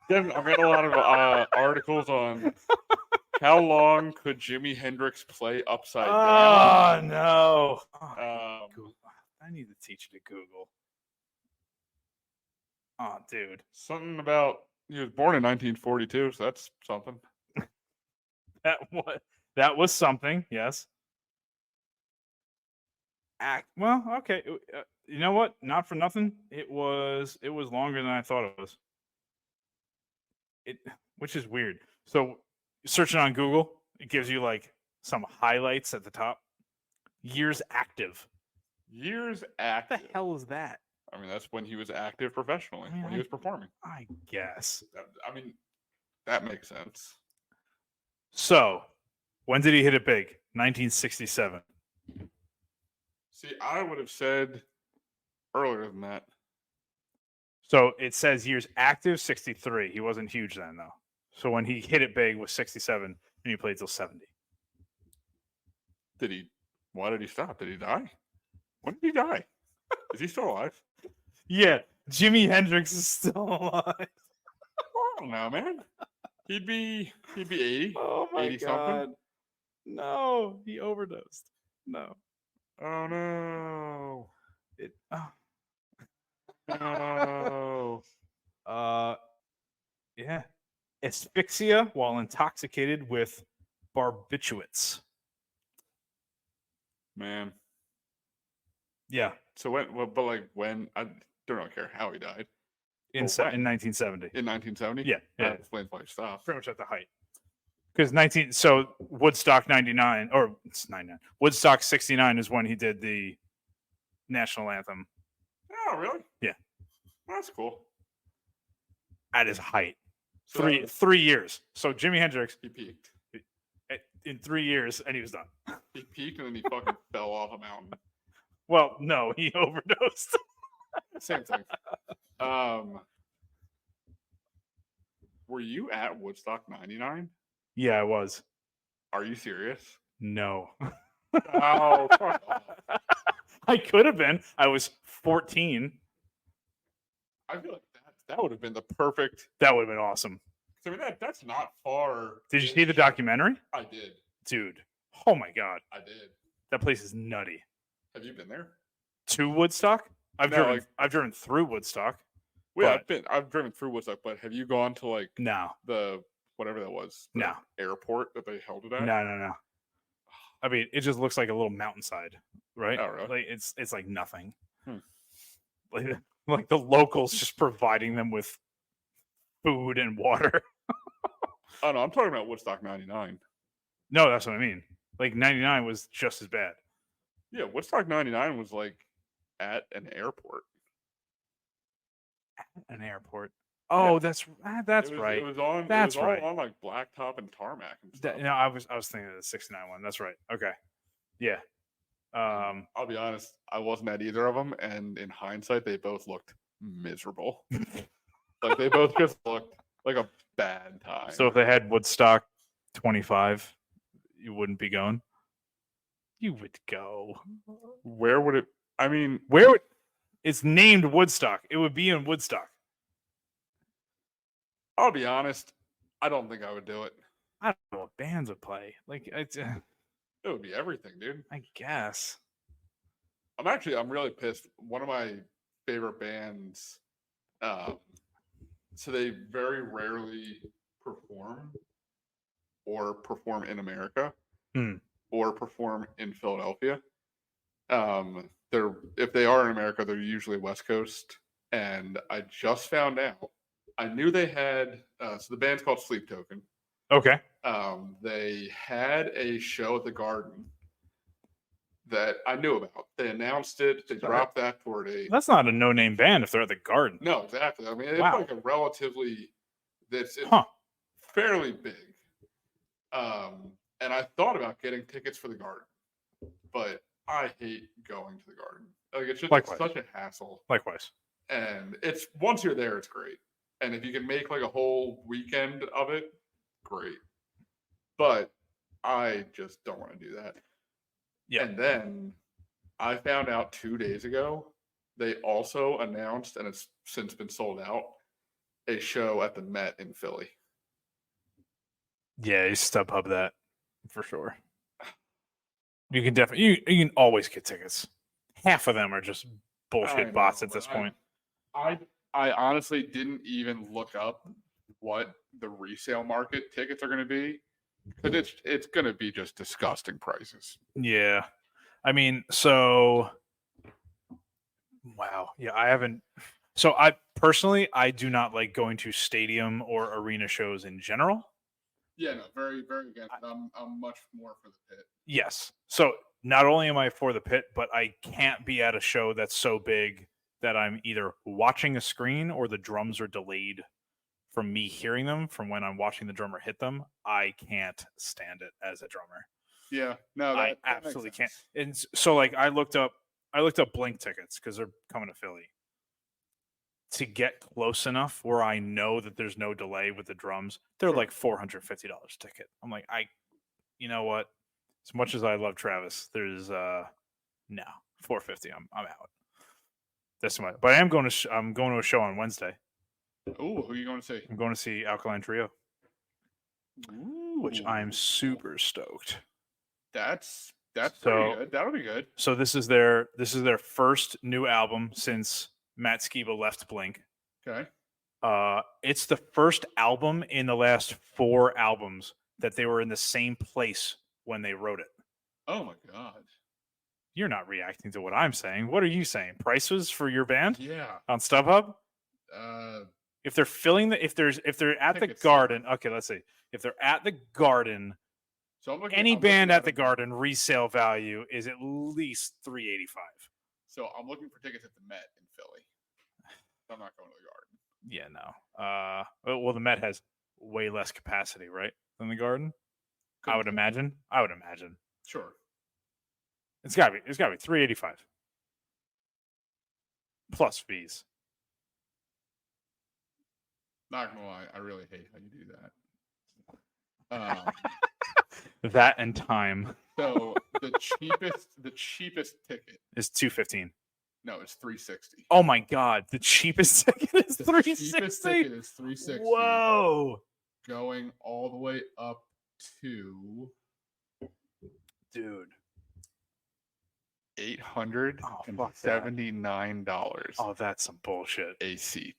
I've got a lot of articles on how long could Jimi Hendrix play upside down. Oh no. I need to teach you to Google. Oh, dude. Something about he was born in 1942, so that's something. That was something, yes. Well, okay. You know what? Not for nothing. It was longer than I thought it was. Which is weird. So searching on Google, it gives you like some highlights at the top. Years active. Years active. What the hell is that? I mean, that's when he was active professionally, when he was performing. I guess. I mean, that makes sense. So, when did he hit it big? 1967. See, I would have said earlier than that. So it says years active 63. He wasn't huge then though. So when he hit it big was 67 and he played till 70. Why did he stop? Did he die? When did he die? Is he still alive? Yeah, Jimi Hendrix is still alive. I don't know, man. He'd be 80. Oh my 80 God. something. No, he overdosed. No. Oh no. No. Yeah. Asphyxia while intoxicated with barbiturates. Man. Yeah. So when I don't really care how he died. In 1970. In 1970? Yeah. That explains why he stopped. Pretty much at the height. Because Woodstock 99 or it's 99. Woodstock 69 is when he did the national anthem. Oh, really? Yeah. That's cool. At his height. So 3 years. So Jimi Hendrix, he peaked. In 3 years, and he was done. He peaked and then he fucking fell off a mountain. Well, no, he overdosed. Same thing. Were you at Woodstock '99? Yeah, I was. Are you serious? No. Oh, fuck off. I could have been. I was 14. I feel like that would have been the perfect. That would have been awesome. I mean, that's not far. Did you see the documentary? I did. Dude. Oh my God. I did. That place is nutty. Have you been there? To Woodstock? I've driven through Woodstock. Well, I've driven through Woodstock, but have you gone to like no the whatever that was? The No. airport that they held it at? No. I mean, it just looks like a little mountainside, right? Oh, really? Like it's like nothing. Like the locals just providing them with food and water. Oh no, I'm talking about Woodstock '99. No, that's what I mean. Like 99 was just as bad. Yeah, Woodstock '99 was like at an airport. An airport. Oh, yeah. That's right. It was on. That's it was right. all on like blacktop and tarmac and stuff. No, I was thinking of the '69 one. That's right. Okay. Yeah. I'll be honest. I wasn't at either of them, and in hindsight, they both looked miserable. Like they both just looked like a bad time. So if they had Woodstock 25, you wouldn't be going. You would go. Where would it? I mean, it's named Woodstock? It would be in Woodstock. I'll be honest. I don't think I would do it. I don't know what bands would play. Like it would be everything, dude. I guess. I'm really pissed. One of my favorite bands. So they very rarely perform in America or perform in Philadelphia. If they are in America, they're usually West Coast. And I just found out. I knew they had so the band's called Sleep Token. Okay. They had a show at the Garden that I knew about. They announced it. They dropped that for a. That's not a no-name band if they're at the Garden. No, exactly. I mean, it's like a relatively. It's fairly big. And I thought about getting tickets for the Garden, but I hate going to the Garden. Like it's just such a hassle. Likewise. And it's once you're there, it's great. And if you can make like a whole weekend of it, great. But I just don't want to do that. Yeah. And then I found out 2 days ago, they also announced, and it's since been sold out, a show at the Met in Philly. Yeah, you StubHub that for sure. You can definitely, you can always get tickets. Half of them are just bullshit bots at this point. I honestly didn't even look up what the resale market tickets are going to be, because it's going to be just disgusting prices. Yeah, I mean, so wow, yeah, I haven't. So I personally, I do not like going to stadium or arena shows in general. Yeah, no, very, very against it. I'm much more for the Pit. Yes. So not only am I for the Pit, but I can't be at a show that's so big that I'm either watching a screen or the drums are delayed from me hearing them from when I'm watching the drummer hit them. I can't stand it as a drummer. Yeah, no, I absolutely can't. And so like I looked up Blink tickets because they're coming to Philly. To get close enough where I know that there's no delay with the drums, they're like $450 ticket. I'm like, you know what? As much as I love Travis, there's no $450. I'm out. That's my. But I'm going to a show on Wednesday. Ooh, who are you going to see? I'm going to see Alkaline Trio. Ooh. Which I'm super stoked. That's pretty good. That'll be good. So this is their first new album since Matt Skiba left Blink. Okay. It's the first album in the last 4 albums that they were in the same place when they wrote it. Oh my God. You're not reacting to what I'm saying. What are you saying? Prices for your band? Yeah. On StubHub? If they're filling if they're at the Garden, okay, let's see. If they're at the Garden, so any band at the Garden resale value is at least $385. So I'm looking for tickets at the Met in Philly. I'm not going to the Garden. Yeah, no. Well, the Met has way less capacity, right, than the Garden. I would imagine. Sure. It's gotta be $385 plus fees. Not gonna lie, I really hate how you do that. That and time So the cheapest ticket. is $215. No, it's $360. Oh my god, the cheapest ticket is The $360. cheapest ticket is $360. Whoa, going all the way up to dude. $879 Oh, that's some bullshit. a seat.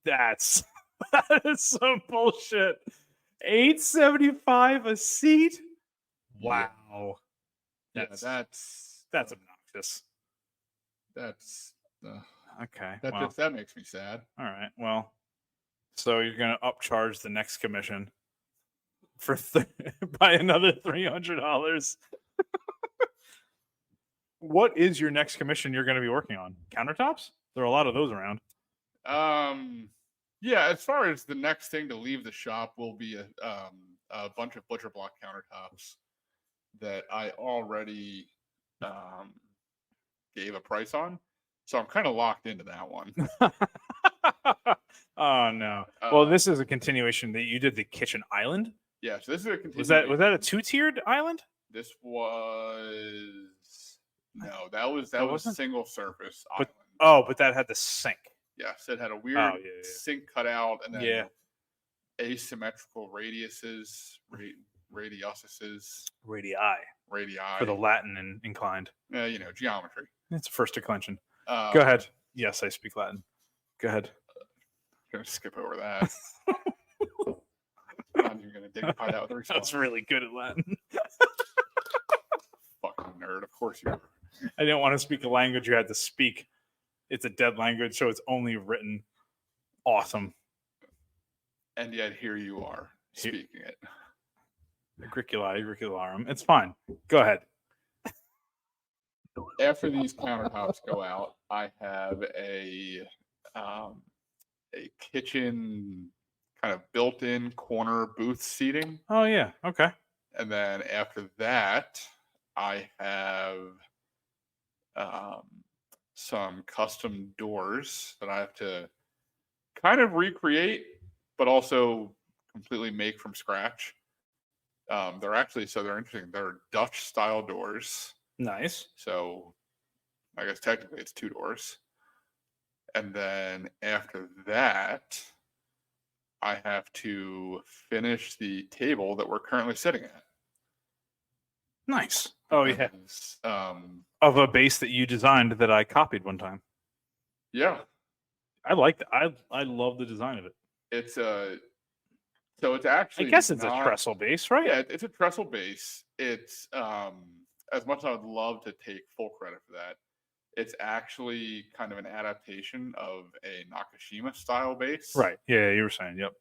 That is some bullshit. $875 a seat. Wow. That's obnoxious. That's Okay. that makes me sad. All right. Well, so you're gonna upcharge the next commission for by another $300. What is your next commission you're going to be working on? Countertops? There are a lot of those around. Yeah. As far as the next thing to leave the shop will be a bunch of butcher block countertops that I already gave a price on, so I'm kind of locked into that one. Oh no! Well, this is a continuation that you did the kitchen island. Yeah, so this is a continuation. Was that a 2-tiered island? This was that was single surface island. But that had the sink. Yes, it had a weird sink cutout and then asymmetrical radiuses, radiuses, radii radii for the Latin inclined. Geometry. It's a first declension. Go ahead. Yes, I speak Latin. Go ahead. I'm gonna skip over that. I'm not even gonna dignify that with a response. That's really good at Latin. Fucking nerd. Of course you are. I didn't want to speak a language you had to speak. It's a dead language, so it's only written. Awesome. And yet here you are speaking it. Agricularum. It's fine. Go ahead. After these countertops go out, I have a kitchen kind of built-in corner booth seating. Oh yeah. Okay. And then after that, I have some custom doors that I have to kind of recreate, but also completely make from scratch. They're interesting. They're Dutch style doors. Nice. So I guess technically it's 2 doors. And then after that, I have to finish the table that we're currently sitting at. Nice. Oh yeah. Of a base that you designed that I copied one time. Yeah. I like that. I love the design of it. It's actually, I guess it's a trestle base, right? Yeah, it's a trestle base. It's as much as I would love to take full credit for that, it's actually kind of an adaptation of a Nakashima style base. Right. Yeah, you were saying, yep.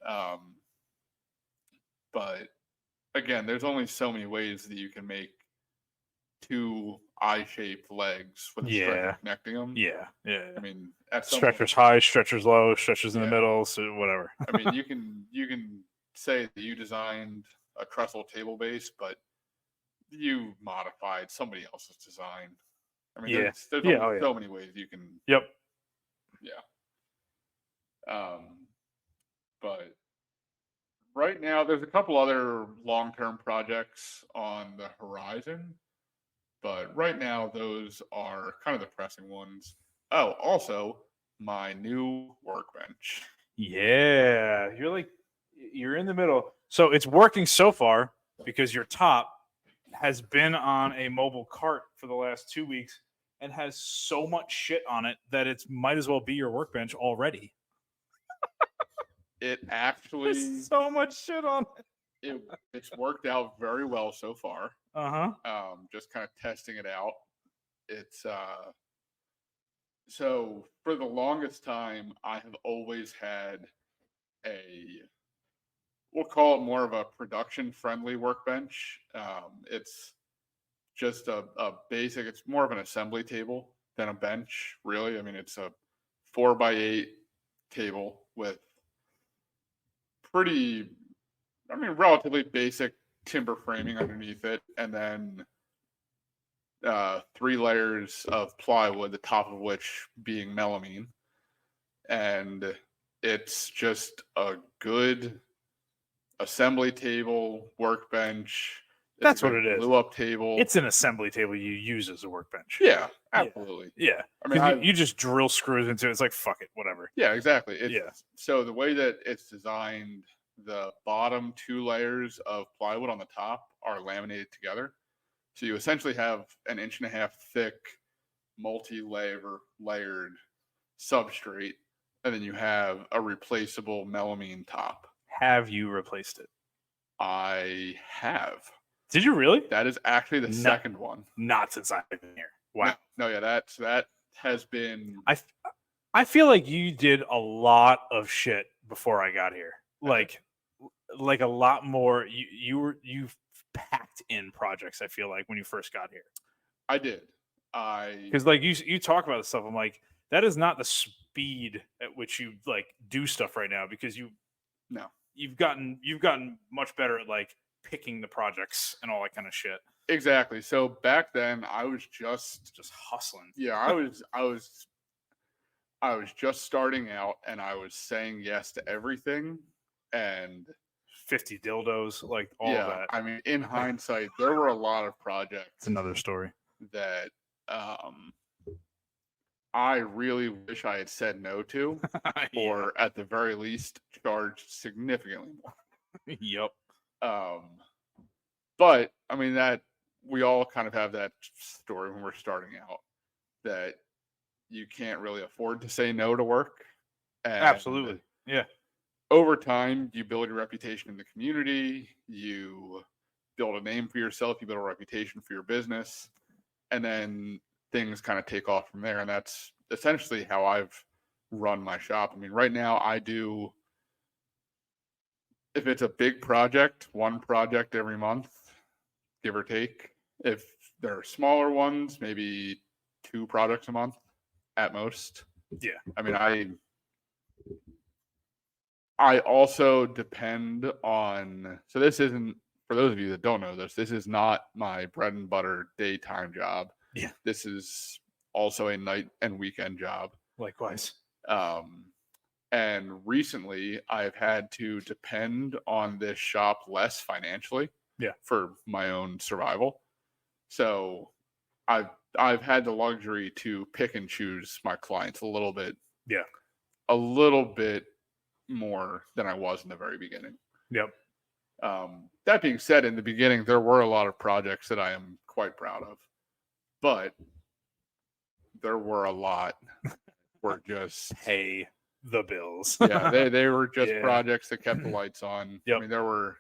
But again, there's only so many ways that you can make 2 eye-shaped legs with a stretcher connecting them. Yeah. I mean, stretchers high, stretchers low, stretchers in the middle, so whatever. I mean, you can say that you designed a trestle table base, but you modified somebody else's design. I mean, there's only so many ways you can. Yep. Yeah. But right now, there's a couple other long-term projects on the horizon. But right now, those are kind of the pressing ones. Oh, also, my new workbench. Yeah. You're in the middle. So it's working so far because your top has been on a mobile cart for the last 2 weeks and has so much shit on it that it might as well be your workbench already. It actually... There's so much shit on it. It's worked out very well so far. Just kind of testing it out. It's so for the longest time I have always had we'll call it more of a production friendly workbench. It's just a basic, it's more of an assembly table than a bench, really. I mean, it's a 4x8 table with relatively basic timber framing underneath it, and then 3 layers of plywood, the top of which being melamine. And It's just a good assembly table, workbench. That's what it is. Glue up table. It's an assembly table you use as a workbench. Yeah, absolutely. Yeah. I mean, Because you just drill screws into it. It's like, fuck it, whatever. Yeah, exactly. Yeah. So the way that it's designed, the bottom 2 layers of plywood on the top are laminated together. So you essentially have an 1.5 inch thick, layered substrate, and then you have a replaceable melamine top. Have you replaced it? I have. Did you really? That is actually the second one. Not since I've been here. Wow. No, yeah, that has been. I feel like you did a lot of shit before I got here. Like a lot more. You packed in projects. I feel like when you first got here. I did. Because like you talk about this stuff. I'm like, that is not the speed at which you like do stuff right now, because you've gotten much better at like picking the projects and all that kind of shit. Exactly. So back then I was just hustling. Yeah, I was just starting out, and I was saying yes to everything, and 50 dildos, like all of that. I mean, in hindsight, there were a lot of projects. It's another story that I really wish I had said no to, or at the very least charged significantly more. Yep. But I mean, that we all kind of have that story when we're starting out, that you can't really afford to say no to work. And absolutely. Yeah. Over time, you build your reputation in the community, you build a name for yourself, you build a reputation for your business, and then things kind of take off from there. And that's essentially how I've run my shop. I mean, right now I do, if it's a big project, 1 project every month, give or take. If there are smaller ones, maybe 2 projects a month at most. Yeah. I mean, I also depend on, so this isn't, for those of you that don't know this is not my bread and butter daytime job. Yeah. This is also a night and weekend job. Likewise. And recently I've had to depend on this shop less financially. Yeah. For my own survival. So I've had the luxury to pick and choose my clients a little bit. Yeah. A little bit more than I was in the very beginning. Yep. That being said, in the beginning, there were a lot of projects that I am quite proud of, but there were a lot were just pay the bills. Yeah, they were just projects that kept the lights on. Yep. I mean, there were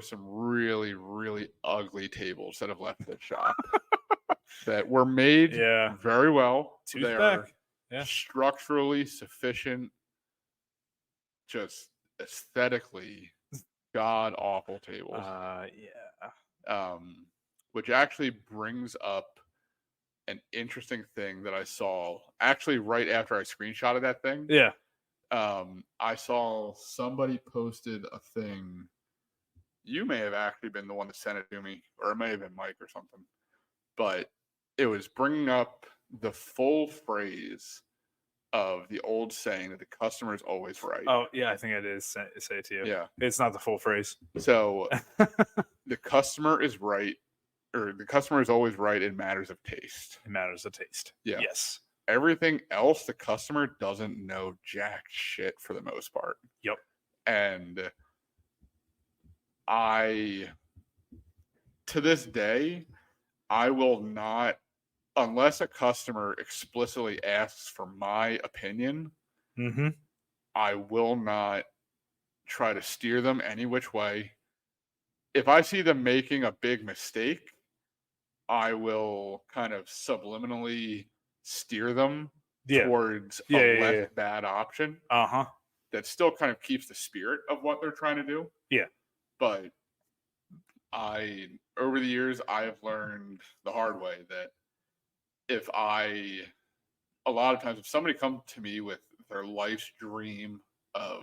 some really, really ugly tables that have left the shop that were made very well. They are structurally sufficient, just aesthetically god awful tables. Which actually brings up an interesting thing that I saw actually right after I screenshotted that thing. Yeah. I saw somebody posted a thing. You may have actually been the one that sent it to me, or it may have been Mike or something. But it was bringing up the full phrase of the old saying that the customer is always right. Oh, yeah, I think I did say it to you. Yeah. It's not the full phrase. So the customer is right, or the customer is always right in matters of taste. It matters of taste. Yeah. Yes. Everything else, the customer doesn't know jack shit for the most part. Yep. And to this day, I will not, unless a customer explicitly asks for my opinion, I will not try to steer them any which way. If I see them making a big mistake, I will kind of subliminally steer them towards a less bad option. That still kind of keeps the spirit of what they're trying to do. Yeah. But over the years, I have learned the hard way that a lot of times, if somebody comes to me with their life's dream of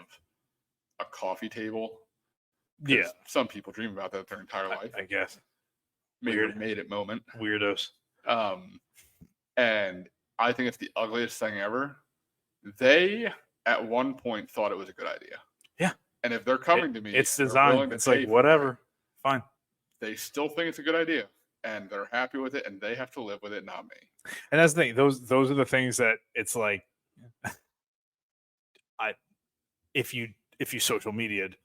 a coffee table, some people dream about that their entire life, I guess. Maybe a made it moment. Weirdos. And I think it's the ugliest thing ever They at one point thought it was a good idea. Yeah. And if they're coming to me, It's they're design. willing to It's pay like for whatever. it, Fine. they still think it's a good idea, and they're happy with it, and they have to live with it, not me. And that's the thing. Those are the things that it's like. If you social media'd,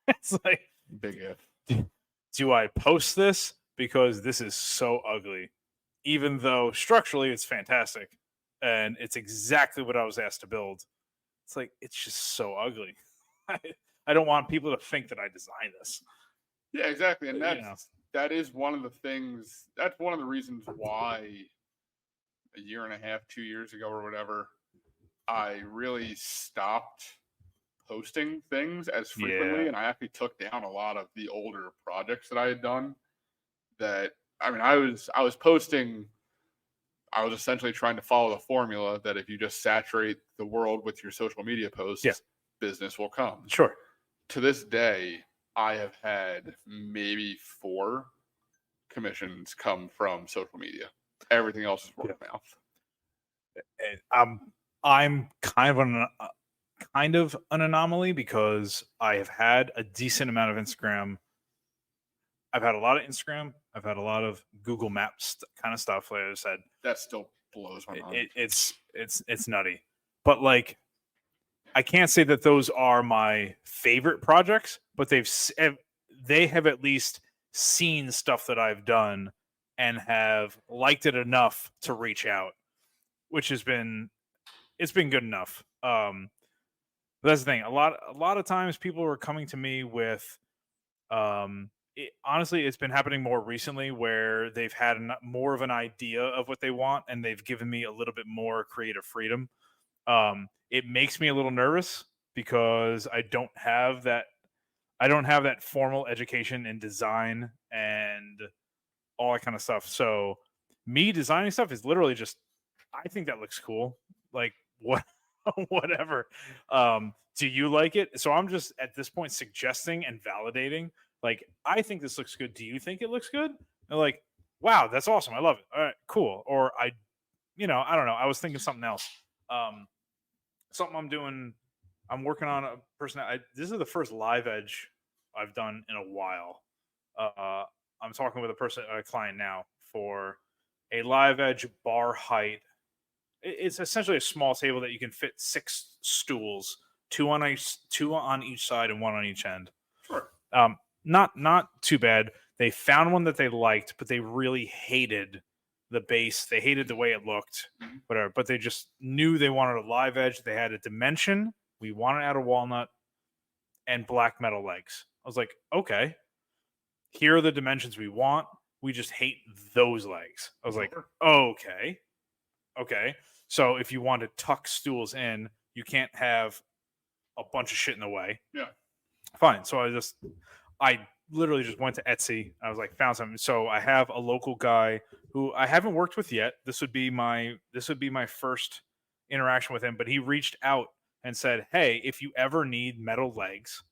it's like, Big if. do I post this because this is so ugly, even though structurally it's fantastic and it's exactly what I was asked to build. It's like, it's just so ugly. I don't want people to think that I designed this. Yeah, exactly. And You know. that is one of the things. That's one of the reasons why a year and a half, 2 years ago, or whatever, I really stopped posting things as frequently, Yeah. and I actually took down a lot of the older projects that I had done. That I mean, I was posting. I was essentially trying to follow the formula that if you just saturate the world with your social media posts, Yeah. business will come. Sure. To this day, I have had maybe 4 commissions come from social media. Everything else is word of mouth. I'm kind of an anomaly because I have had a decent amount of Instagram. I've had a lot of Instagram. I've had a lot of Google Maps kind of stuff. Like I said, That still blows my mind. It's nutty, but like, I can't say that those are my favorite projects, but they have at least seen stuff that I've done and have liked it enough to reach out, which has been good enough. That's the thing. A lot of times people are coming to me with, honestly, it's been happening more recently where they've had more of an idea of what they want and they've given me a little bit more creative freedom. It makes me a little nervous because I don't have that formal education in design and all that kind of stuff. So me designing stuff is literally just, I think that looks cool. Like, what whatever. Do you like it? So I'm just at this point suggesting and validating. Like, I think this looks good. Do you think it looks good? They're like, wow, that's awesome. I love it. All right, cool. Or I don't know. I was thinking something else. Something I'm doing. I'm working on a person. This is the first live edge I've done in a while. I'm talking with a client now for a live edge bar height. It's essentially a small table that you can fit 6 stools, two on each side and one on each end. Sure. Not too bad. They found one that they liked, but they really hated the base. They hated the way it looked, whatever. But they just knew they wanted a live edge. They had a dimension. We want it out of walnut and black metal legs. I was like, okay, here are the dimensions we want. We just hate those legs. I was like, okay. So if you want to tuck stools in, you can't have a bunch of shit in the way. Yeah. Fine. So I literally just went to Etsy. I was like, found something. So I have a local guy who I haven't worked with yet. This would be my first interaction with him, but he reached out and said, "Hey, if you ever need metal legs,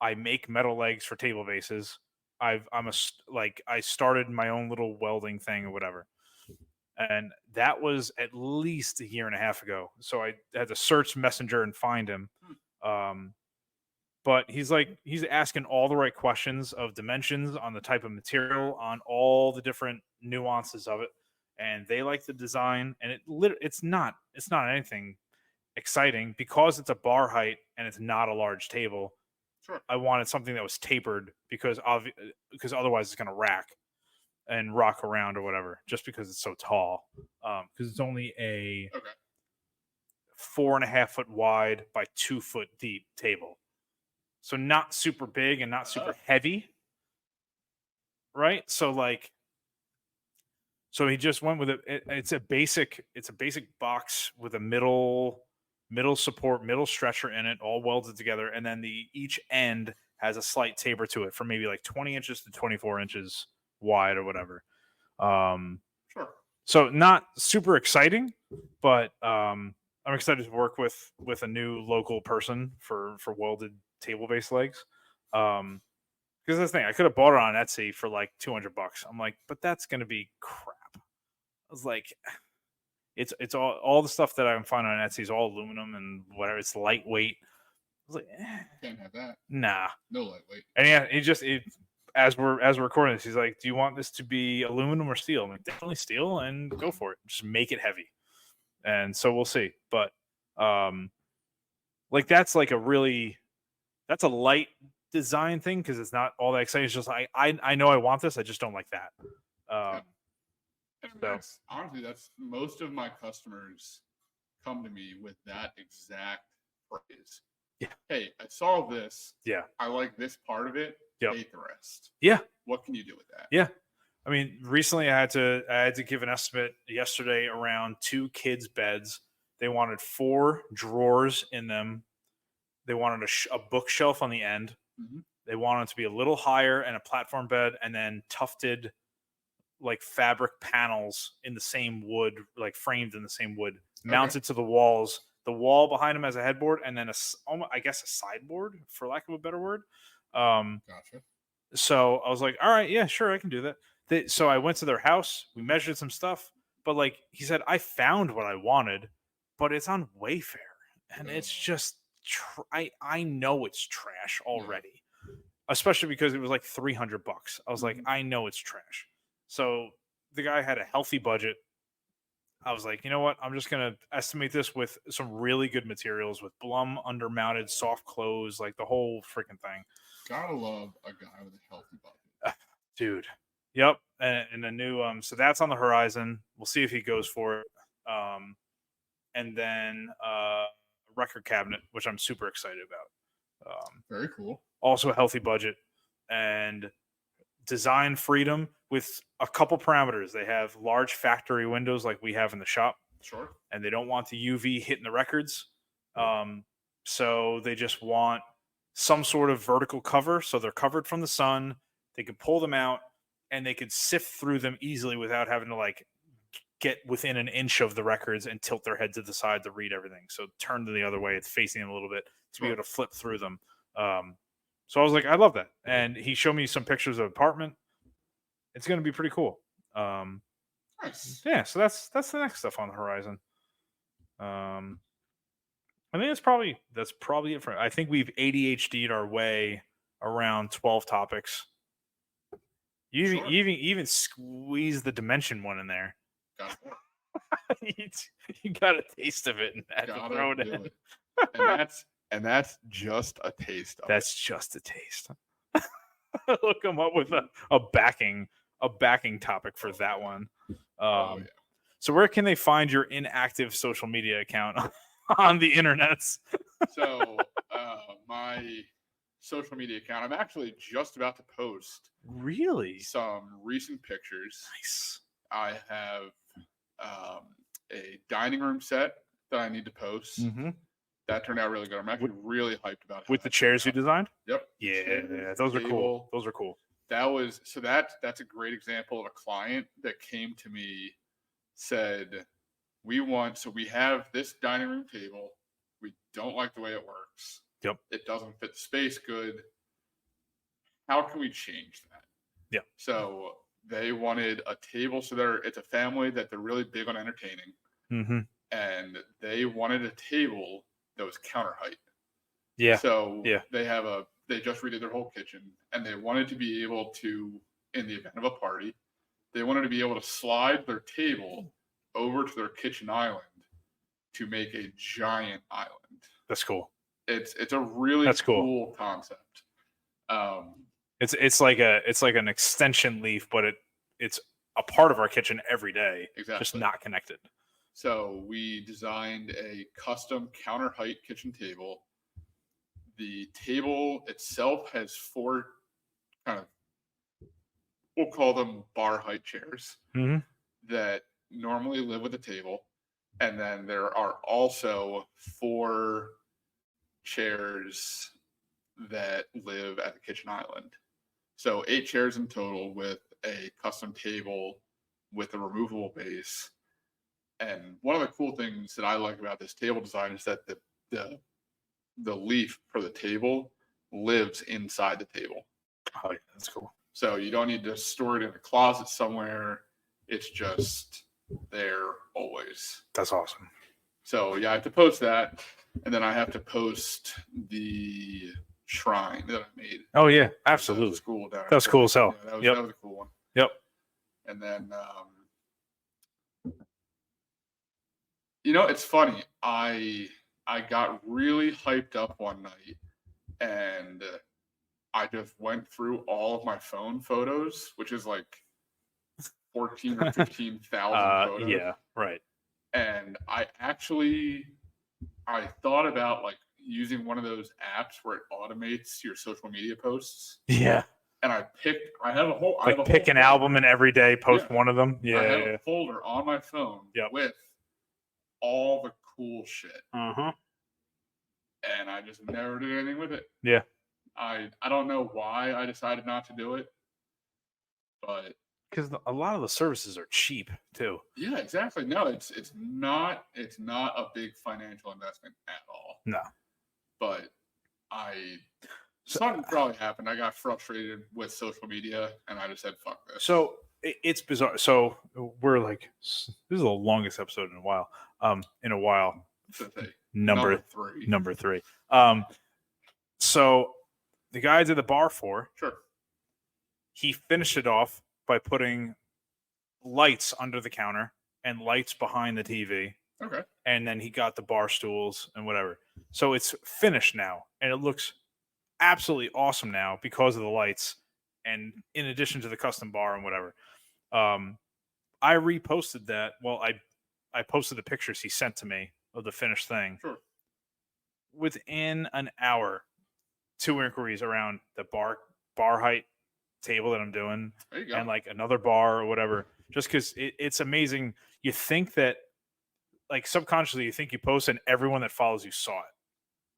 I make metal legs for table bases. I started my own little welding thing or whatever." And that was at least a year and a half ago. So I had to search Messenger and find him. But he's asking all the right questions of dimensions on the type of material, on all the different nuances of it. And they like the design, and it's not anything exciting because it's a bar height and it's not a large table. Sure. I wanted something that was tapered because otherwise it's going to rack and rock around or whatever, just because it's so tall. Because it's only a 4.5 foot wide by 2 foot deep table, so not super big and not super heavy, right? So he just went with it. It's a basic box with a middle support, middle stretcher in it, all welded together, and then each end has a slight taper to it from maybe like 20 inches to 24 inches wide or whatever. Sure. So not super exciting, but I'm excited to work with a new local person for welded table base legs. Because that's the thing, I could have bought it on Etsy for like $200. I'm like, but that's gonna be crap. I was like, It's all the stuff that I'm finding on Etsy is all aluminum and whatever. It's lightweight. I was like, Can't have that. nah. No lightweight. And yeah, as we're recording this, he's like, "Do you want this to be aluminum or steel?" I'm like, "Definitely steel, and go for it. Just make it heavy." And so we'll see. But like that's like that's a light design thing because it's not all that exciting. It's just like I know I want this. I just don't like that. And So- that's honestly, that's most of my customers come to me with that exact phrase. Yeah. Hey, I saw this. Yeah. I like this part of it. Yep. Hate the rest. Yeah. What can you do with that? Yeah. I mean, recently I had to give an estimate yesterday around 2 kids' beds. They wanted 4 drawers in them. They wanted a bookshelf on the end. Mhm. They wanted it to be a little higher and a platform bed, and then tufted like fabric panels in the same wood, like framed in the same wood, mounted to the walls. The wall behind them has a headboard, and then I guess a sideboard, for lack of a better word. Gotcha. So I was like, all right, yeah, sure, I can do that. So I went to their house. We measured some stuff, but like he said, I found what I wanted, but it's on Wayfair, and it's just I know it's trash already, especially because it was like $300. I was like, I know it's trash. So the guy had a healthy budget. I was like, you know what? I'm just gonna estimate this with some really good materials, with Blum undermounted soft close, like the whole freaking thing. Gotta love a guy with a healthy budget. Dude. Yep. And a new so that's on the horizon. We'll see if he goes for it. And then a record cabinet, which I'm super excited about. Very cool. Also a healthy budget and design freedom with a couple parameters. They have large factory windows like we have in the shop. Sure. And they don't want the UV hitting the records. So they just want some sort of vertical cover, so they're covered from the sun. They can pull them out, and they could sift through them easily without having to like get within an inch of the records and tilt their head to the side to read everything. So turn to the other way, it's facing them a little bit to be able to flip through them. So I was like, I love that. And he showed me some pictures of apartment. It's going to be pretty cool. Nice. Yeah, so that's the next stuff on the horizon. I think that's probably it for. I think we've ADHD'd our way around 12 topics. You even squeeze the dimension one in there. Got You got a taste of it and had to throw it in. And that's just a taste of That's just a taste. We'll come up with a backing topic for that one. So where can they find your inactive social media account on the internet? So my social media account, I'm actually just about to post Really? some recent pictures. Nice. I have a dining room set that I need to post. Mm-hmm. That turned out really good. I'm actually really hyped about it. With the chairs you designed? Yep. Yeah, those are cool. Those are cool. That's a great example of a client that came to me, said, we have this dining room table. We don't like the way it works. Yep. It doesn't fit the space good. How can we change that? Yeah. So they wanted a table. So it's a family that they're really big on entertaining. Mm-hmm. And they wanted a table that was counter height. Yeah. So they just redid their whole kitchen, and they wanted to be able to, in the event of a party, they wanted to be able to slide their table over to their kitchen island to make a giant island. That's cool. It's a really cool concept. It's like an extension leaf, but it's a part of our kitchen every day. Exactly. Just not connected. So we designed a custom counter height kitchen table. The table itself has 4 kind of, we'll call them bar height chairs that normally live with the table. And then there are also 4 chairs that live at the kitchen island. So 8 chairs in total with a custom table with a removable base. And one of the cool things that I like about this table design is that the leaf for the table lives inside the table. Oh, yeah, that's cool. So you don't need to store it in a closet somewhere. It's just there always. That's awesome. So yeah, I have to post that, and then I have to post the shrine that I made. Oh yeah, at the absolutely. School down. That's cool as hell. Yeah, Yep. that was a cool one. Yep. And then, it's funny. I got really hyped up one night, and I just went through all of my phone photos, which is like 14 or 15,000 photos. Yeah, right. And I thought about like using one of those apps where it automates your social media posts. Yeah. And I have a whole pick an album and every day post one of them. Yeah. I have a folder on my phone with all the cool shit. Uh-huh. And I just never did anything with it. Yeah. I don't know why I decided not to do it, but because a lot of the services are cheap too. Yeah, exactly. No, it's not a big financial investment at all. No. But something probably happened. I got frustrated with social media, and I just said, "Fuck this." So it's bizarre. So we're like, this is the longest episode in a while. Number three. So the guy I did the bar for, he finished it off by putting lights under the counter and lights behind the TV. Okay. And then he got the bar stools and whatever. So it's finished now, and it looks absolutely awesome now because of the lights, and in addition to the custom bar and whatever. I reposted that. Well, I posted the pictures he sent to me of the finished thing. Sure. Within an hour, 2 inquiries around the bar height table that I'm doing, and like another bar or whatever, just because it's amazing. You think that, like, subconsciously you think you post and everyone that follows you saw it.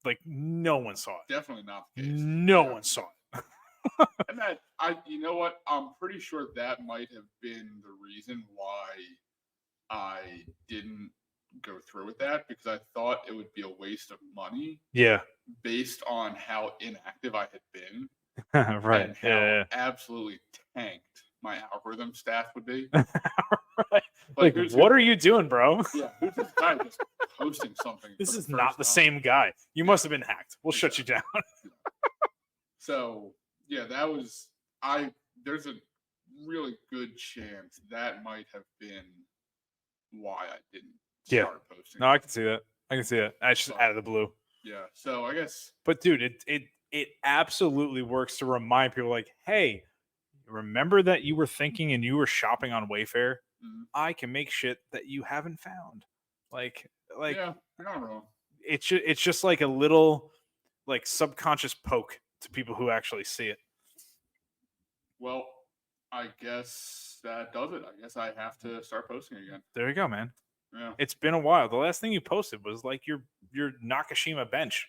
Like, no one saw it. Definitely not the case. No one saw it. And you know what? I'm pretty sure that might have been the reason why I didn't go through with that, because I thought it would be a waste of money. Yeah. Based on how inactive I had been. Right. And how absolutely tanked my algorithm stats would be. Right. Like what are you doing, bro? Yeah, who's this guy just posting something? This is not the same guy. You must have been hacked. We'll shut you down. So yeah, there's a really good chance that might have been why I didn't start posting. No, I can see that. That's just out of the blue. Yeah. So I guess. But dude, it absolutely works to remind people, like, hey, remember that you were thinking and you were shopping on Wayfair? Mm-hmm. I can make shit that you haven't found. Like yeah, you're not wrong. It's just like a little like subconscious poke to people who actually see it. Well, I guess that does it. I guess I have to start posting again. There you go, man. Yeah. It's been a while. The last thing you posted was like your Nakashima bench,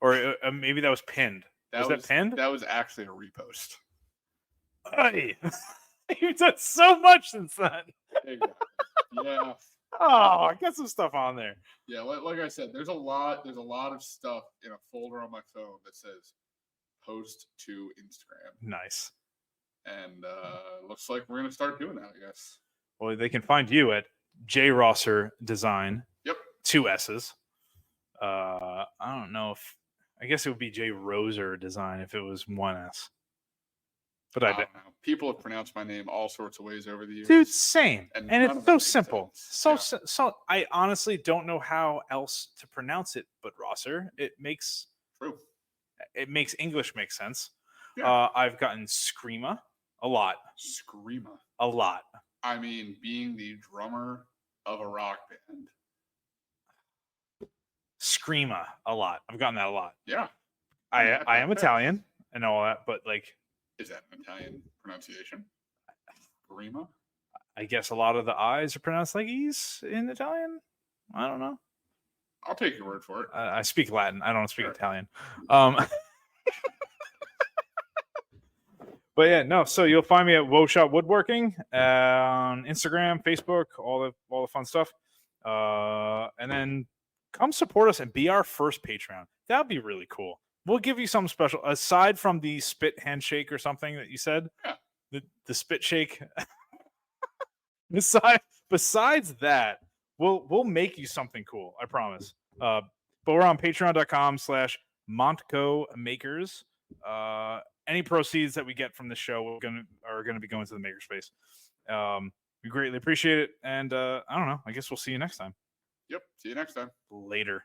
or maybe that was pinned. Was that pinned? That was actually a repost. Hey, you've done so much since then. Yeah. Oh, I got some stuff on there. Yeah, like I said, there's a lot of stuff in a folder on my phone that says post to Instagram. Nice. And looks like we're gonna start doing that, I guess. Well, they can find you at J Rosser Design. Yep. 2 S's. I don't know if I guess it would be J Roser Design if it was 1 S. But I don't know. People have pronounced my name all sorts of ways over the years. Dude, same. And it's so simple. So I honestly don't know how else to pronounce it but Rosser. It makes English make sense. Yeah. I've gotten Screama a lot. Screama. A lot. I mean, being the drummer of a rock band. Screama a lot. I've gotten that a lot. Yeah. I am Italian and all that, but like, is that an Italian pronunciation? Screama? I guess a lot of the I's are pronounced like E's in Italian. I don't know. I'll take your word for it. I speak Latin. I don't speak Italian. But yeah, no. So you'll find me at Woshop Woodworking on Instagram, Facebook, all the fun stuff. And then come support us and be our first Patreon. That'd be really cool. We'll give you something special aside from the spit handshake or something that you said. Yeah. The spit shake. besides that, we'll make you something cool. I promise. But we're on patreon.com/Montco Makers. Any proceeds that we get from the show are gonna be going to the makerspace. We greatly appreciate it, and I don't know. I guess we'll see you next time. Yep. See you next time. Later.